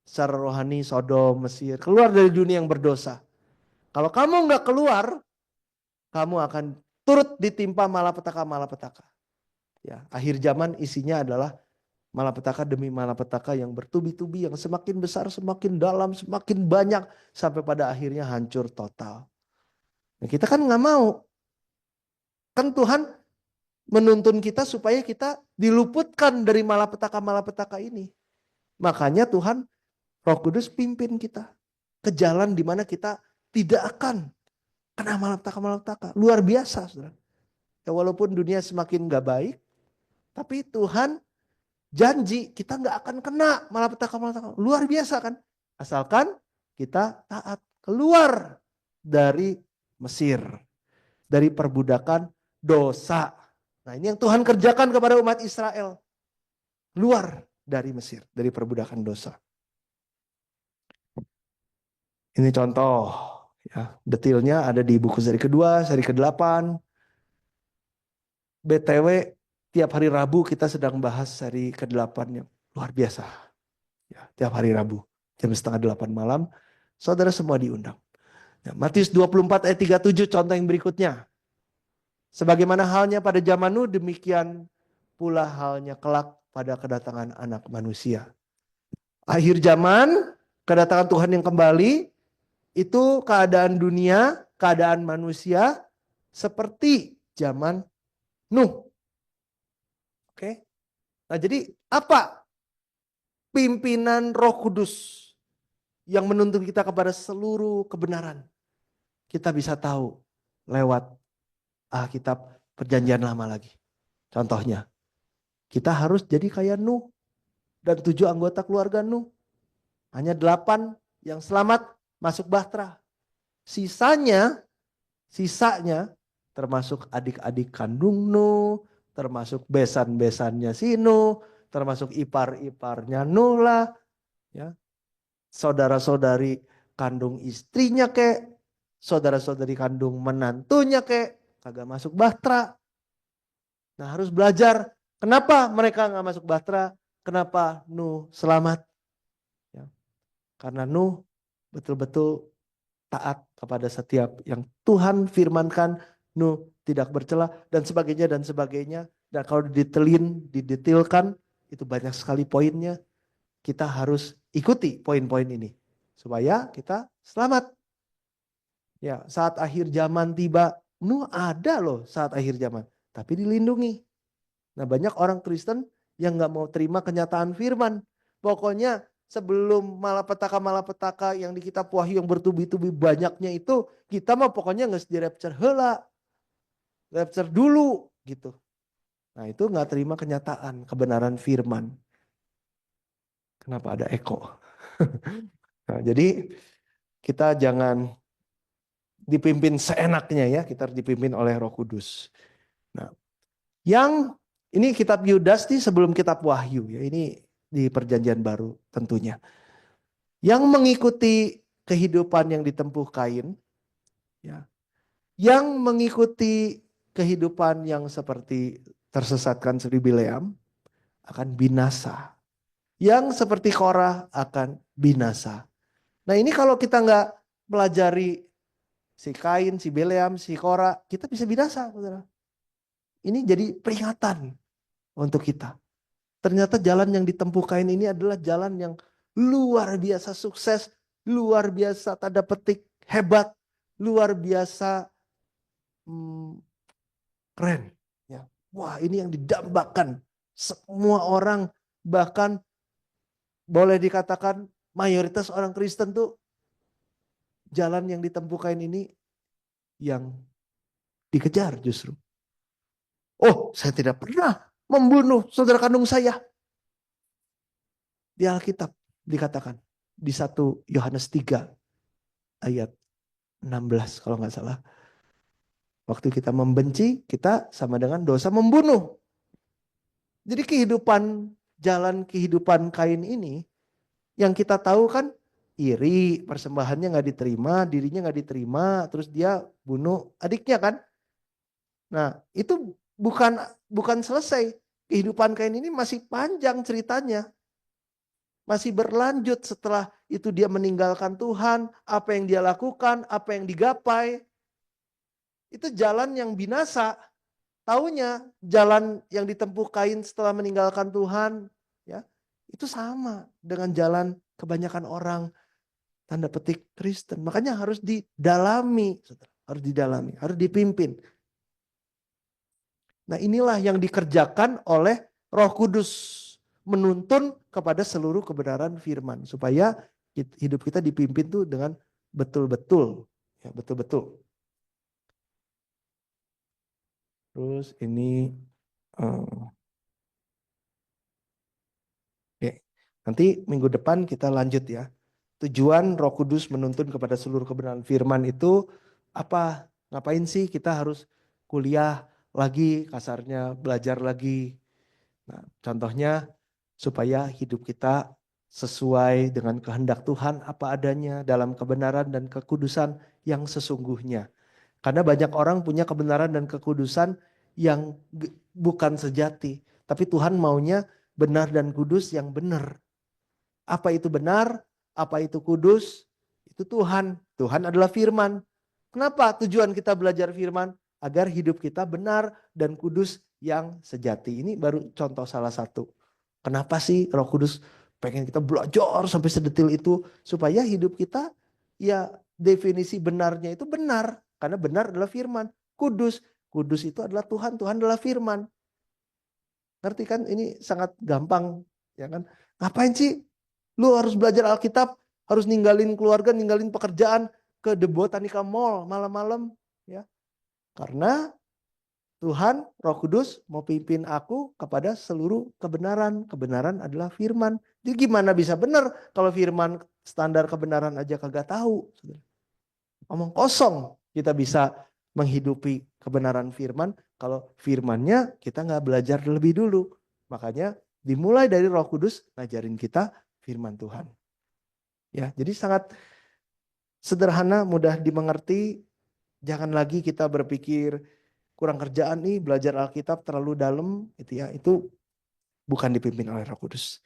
Secara rohani, Sodom, Mesir. Keluar dari dunia yang berdosa. Kalau kamu nggak keluar, kamu akan turut ditimpa malapetaka-malapetaka. Ya, akhir zaman isinya adalah malapetaka demi malapetaka yang bertubi-tubi, yang semakin besar, semakin dalam, semakin banyak, sampai pada akhirnya hancur total. Nah, kita kan nggak mau. Kan Tuhan menuntun kita supaya kita diluputkan dari malapetaka-malapetaka ini. Makanya Tuhan Roh Kudus pimpin kita ke jalan di mana kita tidak akan kena malapetaka-malapetaka. Luar biasa, saudara. Ya, walaupun dunia semakin gak baik, tapi Tuhan janji kita gak akan kena malapetaka-malapetaka. Luar biasa kan? Asalkan kita taat keluar dari Mesir. Dari perbudakan dosa. Nah, ini yang Tuhan kerjakan kepada umat Israel. Keluar dari Mesir, dari perbudakan dosa. Ini contoh, ya, detailnya ada di buku seri kedua, seri ke-8. BTW, tiap hari Rabu kita sedang bahas seri ke-8 yang luar biasa. Ya, tiap hari Rabu, jam 7:30 malam, saudara semua diundang. Ya, Matius 24 ayat 37 contoh yang berikutnya. Sebagaimana halnya pada zaman Nuh, demikian pula halnya kelak pada kedatangan anak manusia. Akhir zaman, kedatangan Tuhan yang kembali, itu keadaan dunia, keadaan manusia seperti zaman Nuh. Oke. Nah, jadi apa pimpinan Roh Kudus yang menuntun kita kepada seluruh kebenaran? Kita bisa tahu lewat Alkitab Perjanjian Lama lagi. Contohnya, kita harus jadi kayak Nuh dan 7 anggota keluarga Nuh. Hanya 8 yang selamat masuk bahtera. Sisanya termasuk adik-adik kandung Nuh, termasuk besan-besannya si Nuh, termasuk ipar-iparnya Nuh lah, ya. saudara-saudari kandung istrinya kek, saudara-saudari kandung menantunya kek, kagak masuk Bahtera. Nah harus belajar kenapa mereka nggak masuk Bahtera, kenapa Nuh selamat. Ya, karena Nuh betul-betul taat kepada setiap yang Tuhan firmankan, Nuh tidak bercela dan sebagainya dan sebagainya. Dan kalau didetailkan itu banyak sekali poinnya. Kita harus ikuti poin-poin ini supaya kita selamat. Ya, saat akhir zaman tiba, Nuh ada loh saat akhir zaman, tapi dilindungi. Nah, banyak orang Kristen yang nggak mau terima kenyataan firman. Pokoknya sebelum malapetaka-malapetaka yang di kitab Wahyu yang bertubi-tubi banyaknya itu, kita mah pokoknya nggak di rapture heula. Rapture dulu gitu. Nah, itu nggak terima kenyataan, kebenaran firman. Kenapa ada eko? Nah, jadi kita jangan dipimpin seenaknya ya, kita harus dipimpin oleh Roh Kudus. Nah, yang ini kitab Yudas nih sebelum kitab Wahyu ya, ini di Perjanjian Baru tentunya. Yang mengikuti kehidupan yang ditempuh Kain, ya, yang mengikuti kehidupan yang seperti tersesatkan seperti Bileam akan binasa. Yang seperti Korah akan binasa. Nah ini kalau kita nggak pelajari si Kain, si Bileam, si Korah, kita bisa binasa. Saudara. Ini jadi peringatan untuk kita. Ternyata jalan yang ditempuh Kain ini adalah jalan yang luar biasa sukses, luar biasa tanda petik hebat, luar biasa keren. Ya. Wah ini yang didambakan semua orang, bahkan boleh dikatakan mayoritas orang Kristen tuh jalan yang ditempuh Kain ini yang dikejar justru. Oh saya tidak pernah membunuh saudara kandung saya. Di Alkitab dikatakan di 1 Yohanes 3 ayat 16 kalau nggak salah. Waktu kita membenci, kita sama dengan dosa membunuh. Jadi jalan kehidupan Kain ini, yang kita tahu kan iri, persembahannya nggak diterima, dirinya nggak diterima, terus dia bunuh adiknya kan. Nah itu bukan selesai. Kehidupan Kain ini masih panjang ceritanya. Masih berlanjut setelah itu dia meninggalkan Tuhan, apa yang dia lakukan, apa yang digapai. Itu jalan yang binasa. Taunya jalan yang ditempuh Kain setelah meninggalkan Tuhan, ya itu sama dengan jalan kebanyakan orang tanda petik Kristen. Makanya harus didalami, harus dipimpin. Nah inilah yang dikerjakan oleh Roh Kudus. Menuntun kepada seluruh kebenaran firman supaya hidup kita dipimpin tuh dengan betul-betul, ya betul-betul. Terus ini, oke, nanti minggu depan kita lanjut ya. Tujuan Roh Kudus menuntun kepada seluruh kebenaran firman itu apa? Ngapain sih kita harus kuliah lagi, kasarnya belajar lagi. Nah, contohnya supaya hidup kita sesuai dengan kehendak Tuhan apa adanya dalam kebenaran dan kekudusan yang sesungguhnya. Karena banyak orang punya kebenaran dan kekudusan yang bukan sejati. Tapi Tuhan maunya benar dan kudus yang benar. Apa itu benar? Apa itu kudus? Itu Tuhan. Tuhan adalah firman. Kenapa tujuan kita belajar firman? Agar hidup kita benar dan kudus yang sejati. Ini baru contoh salah satu. Kenapa sih Roh Kudus pengen kita belajar sampai sedetil itu supaya hidup kita ya definisi benarnya itu benar karena benar adalah firman. Kudus itu adalah Tuhan, Tuhan adalah firman. Ngerti kan? Ini sangat gampang ya kan? Ngapain sih lu harus belajar Alkitab, harus ninggalin keluarga, ninggalin pekerjaan ke The Botanica Mall malam-malam ya. Karena Tuhan, Roh Kudus mau pimpin aku kepada seluruh kebenaran. Kebenaran adalah firman. Jadi gimana bisa benar kalau firman standar kebenaran aja kagak tahu. Omong kosong kita bisa menghidupi kebenaran firman kalau firmannya kita nggak belajar lebih dulu. Makanya dimulai dari Roh Kudus ngajarin kita firman Tuhan. Ya, jadi sangat sederhana, mudah dimengerti. Jangan lagi kita berpikir kurang kerjaan nih, belajar Alkitab terlalu dalam gitu ya. Itu bukan dipimpin oleh Roh Kudus.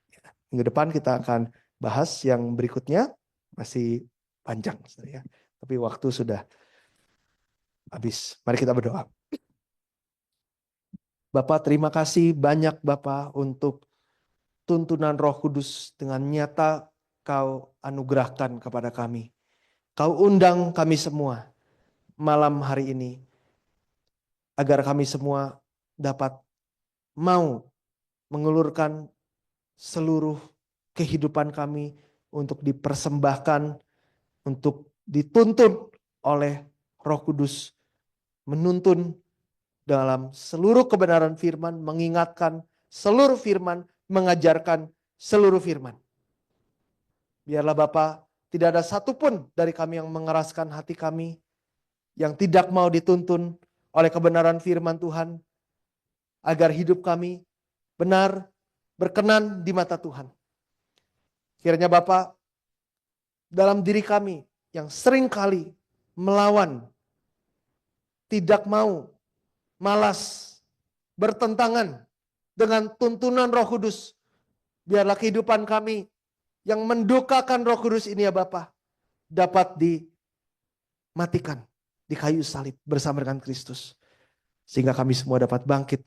Ya, minggu depan kita akan bahas yang berikutnya, masih panjang ya. Tapi waktu sudah habis. Mari kita berdoa. Bapak, terima kasih banyak Bapak untuk tuntunan Roh Kudus dengan nyata Kau anugerahkan kepada kami. Kau undang kami semua malam hari ini agar kami semua dapat mau mengulurkan seluruh kehidupan kami untuk dipersembahkan, untuk dituntun oleh Roh Kudus, menuntun dalam seluruh kebenaran firman, mengingatkan seluruh firman, mengajarkan seluruh firman. Biarlah Bapa, tidak ada satupun dari kami yang mengeraskan hati kami, yang tidak mau dituntun oleh kebenaran firman Tuhan, agar hidup kami benar, berkenan di mata Tuhan. Kiranya Bapa, dalam diri kami yang sering kali melawan, tidak mau, malas, bertentangan dengan tuntunan Roh Kudus, biarlah kehidupan kami yang mendukakan Roh Kudus ini ya Bapa, dapat dimatikan di kayu salib bersama dengan Kristus. Sehingga kami semua dapat bangkit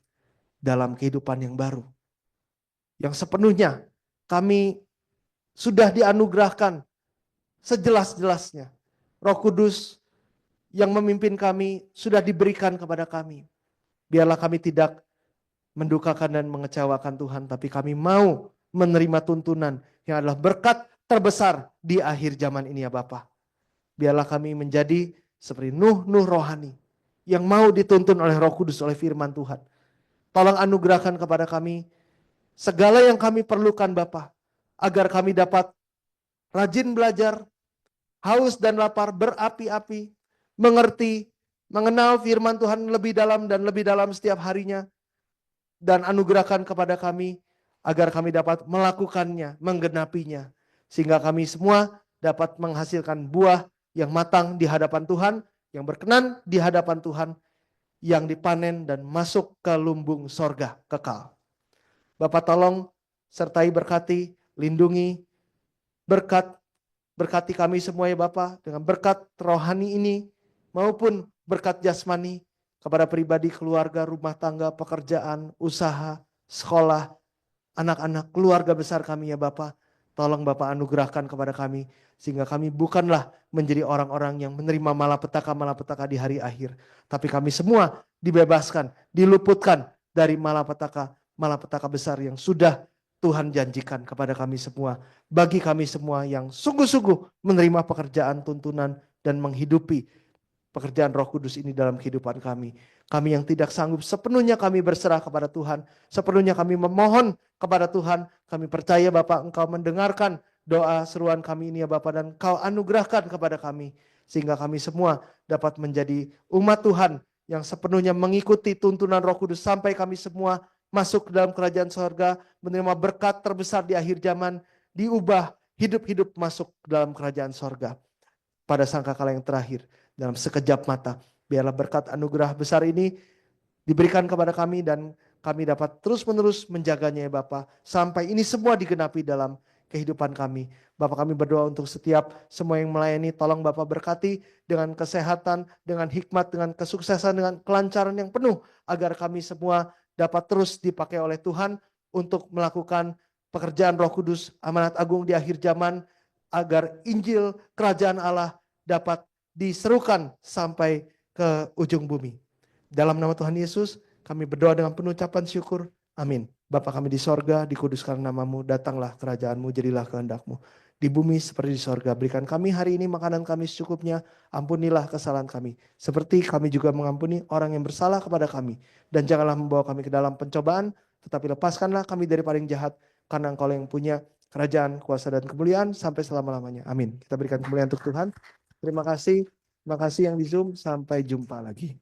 dalam kehidupan yang baru. Yang sepenuhnya kami sudah dianugerahkan sejelas-jelasnya. Roh Kudus yang memimpin kami sudah diberikan kepada kami. Biarlah kami tidak mendukakan dan mengecewakan Tuhan, tapi kami mau menerima tuntunan yang adalah berkat terbesar di akhir zaman ini ya Bapa. Biarlah kami menjadi seperti Nuh rohani yang mau dituntun oleh Roh Kudus, oleh firman Tuhan. Tolong anugerahkan kepada kami segala yang kami perlukan Bapa, agar kami dapat rajin belajar, haus dan lapar, berapi-api, mengerti, mengenal firman Tuhan lebih dalam dan lebih dalam setiap harinya, dan anugerahkan kepada kami agar kami dapat melakukannya, menggenapinya, sehingga kami semua dapat menghasilkan buah yang matang di hadapan Tuhan, yang berkenan di hadapan Tuhan, yang dipanen dan masuk ke lumbung sorga kekal. Bapak tolong sertai, berkati, lindungi, berkati kami semua ya Bapak, dengan berkat rohani ini maupun berkat jasmani kepada pribadi, keluarga, rumah tangga, pekerjaan, usaha, sekolah, anak-anak, keluarga besar kami ya Bapak. Tolong Bapak anugerahkan kepada kami, sehingga kami bukanlah menjadi orang-orang yang menerima malapetaka di hari akhir. Tapi kami semua dibebaskan, diluputkan dari malapetaka besar yang sudah Tuhan janjikan kepada kami semua. Bagi kami semua yang sungguh-sungguh menerima pekerjaan tuntunan dan menghidupi pekerjaan Roh Kudus ini dalam kehidupan kami. Kami yang tidak sanggup, sepenuhnya kami berserah kepada Tuhan. Sepenuhnya kami memohon kepada Tuhan. Kami percaya Bapak Engkau mendengarkan doa seruan kami ini ya Bapak, dan Kau anugerahkan kepada kami. Sehingga kami semua dapat menjadi umat Tuhan yang sepenuhnya mengikuti tuntunan Roh Kudus sampai kami semua masuk ke dalam kerajaan sorga, menerima berkat terbesar di akhir zaman, diubah hidup-hidup masuk ke dalam kerajaan sorga. Pada sangkakala yang terakhir, dalam sekejap mata, biarlah berkat anugerah besar ini diberikan kepada kami, dan kami dapat terus-menerus menjaganya ya Bapa, sampai ini semua digenapi dalam kehidupan kami. Bapak, kami berdoa untuk setiap semua yang melayani, tolong Bapak berkati dengan kesehatan, dengan hikmat, dengan kesuksesan, dengan kelancaran yang penuh, agar kami semua dapat terus dipakai oleh Tuhan untuk melakukan pekerjaan Roh Kudus, amanat agung di akhir zaman, agar Injil Kerajaan Allah dapat diserukan sampai ke ujung bumi. Dalam nama Tuhan Yesus, kami berdoa dengan penuh ucapan syukur. Amin. Bapa kami di sorga, dikuduskan namamu, datanglah kerajaanmu, jadilah kehendak-Mu. Di bumi seperti di sorga, berikan kami hari ini makanan kami secukupnya, ampunilah kesalahan kami. Seperti kami juga mengampuni orang yang bersalah kepada kami. Dan janganlah membawa kami ke dalam pencobaan, tetapi lepaskanlah kami dari paling jahat, karena Engkau yang punya kerajaan, kuasa, dan kemuliaan sampai selama-lamanya. Amin. Kita berikan kemuliaan untuk Tuhan. Terima kasih yang di Zoom. Sampai jumpa lagi.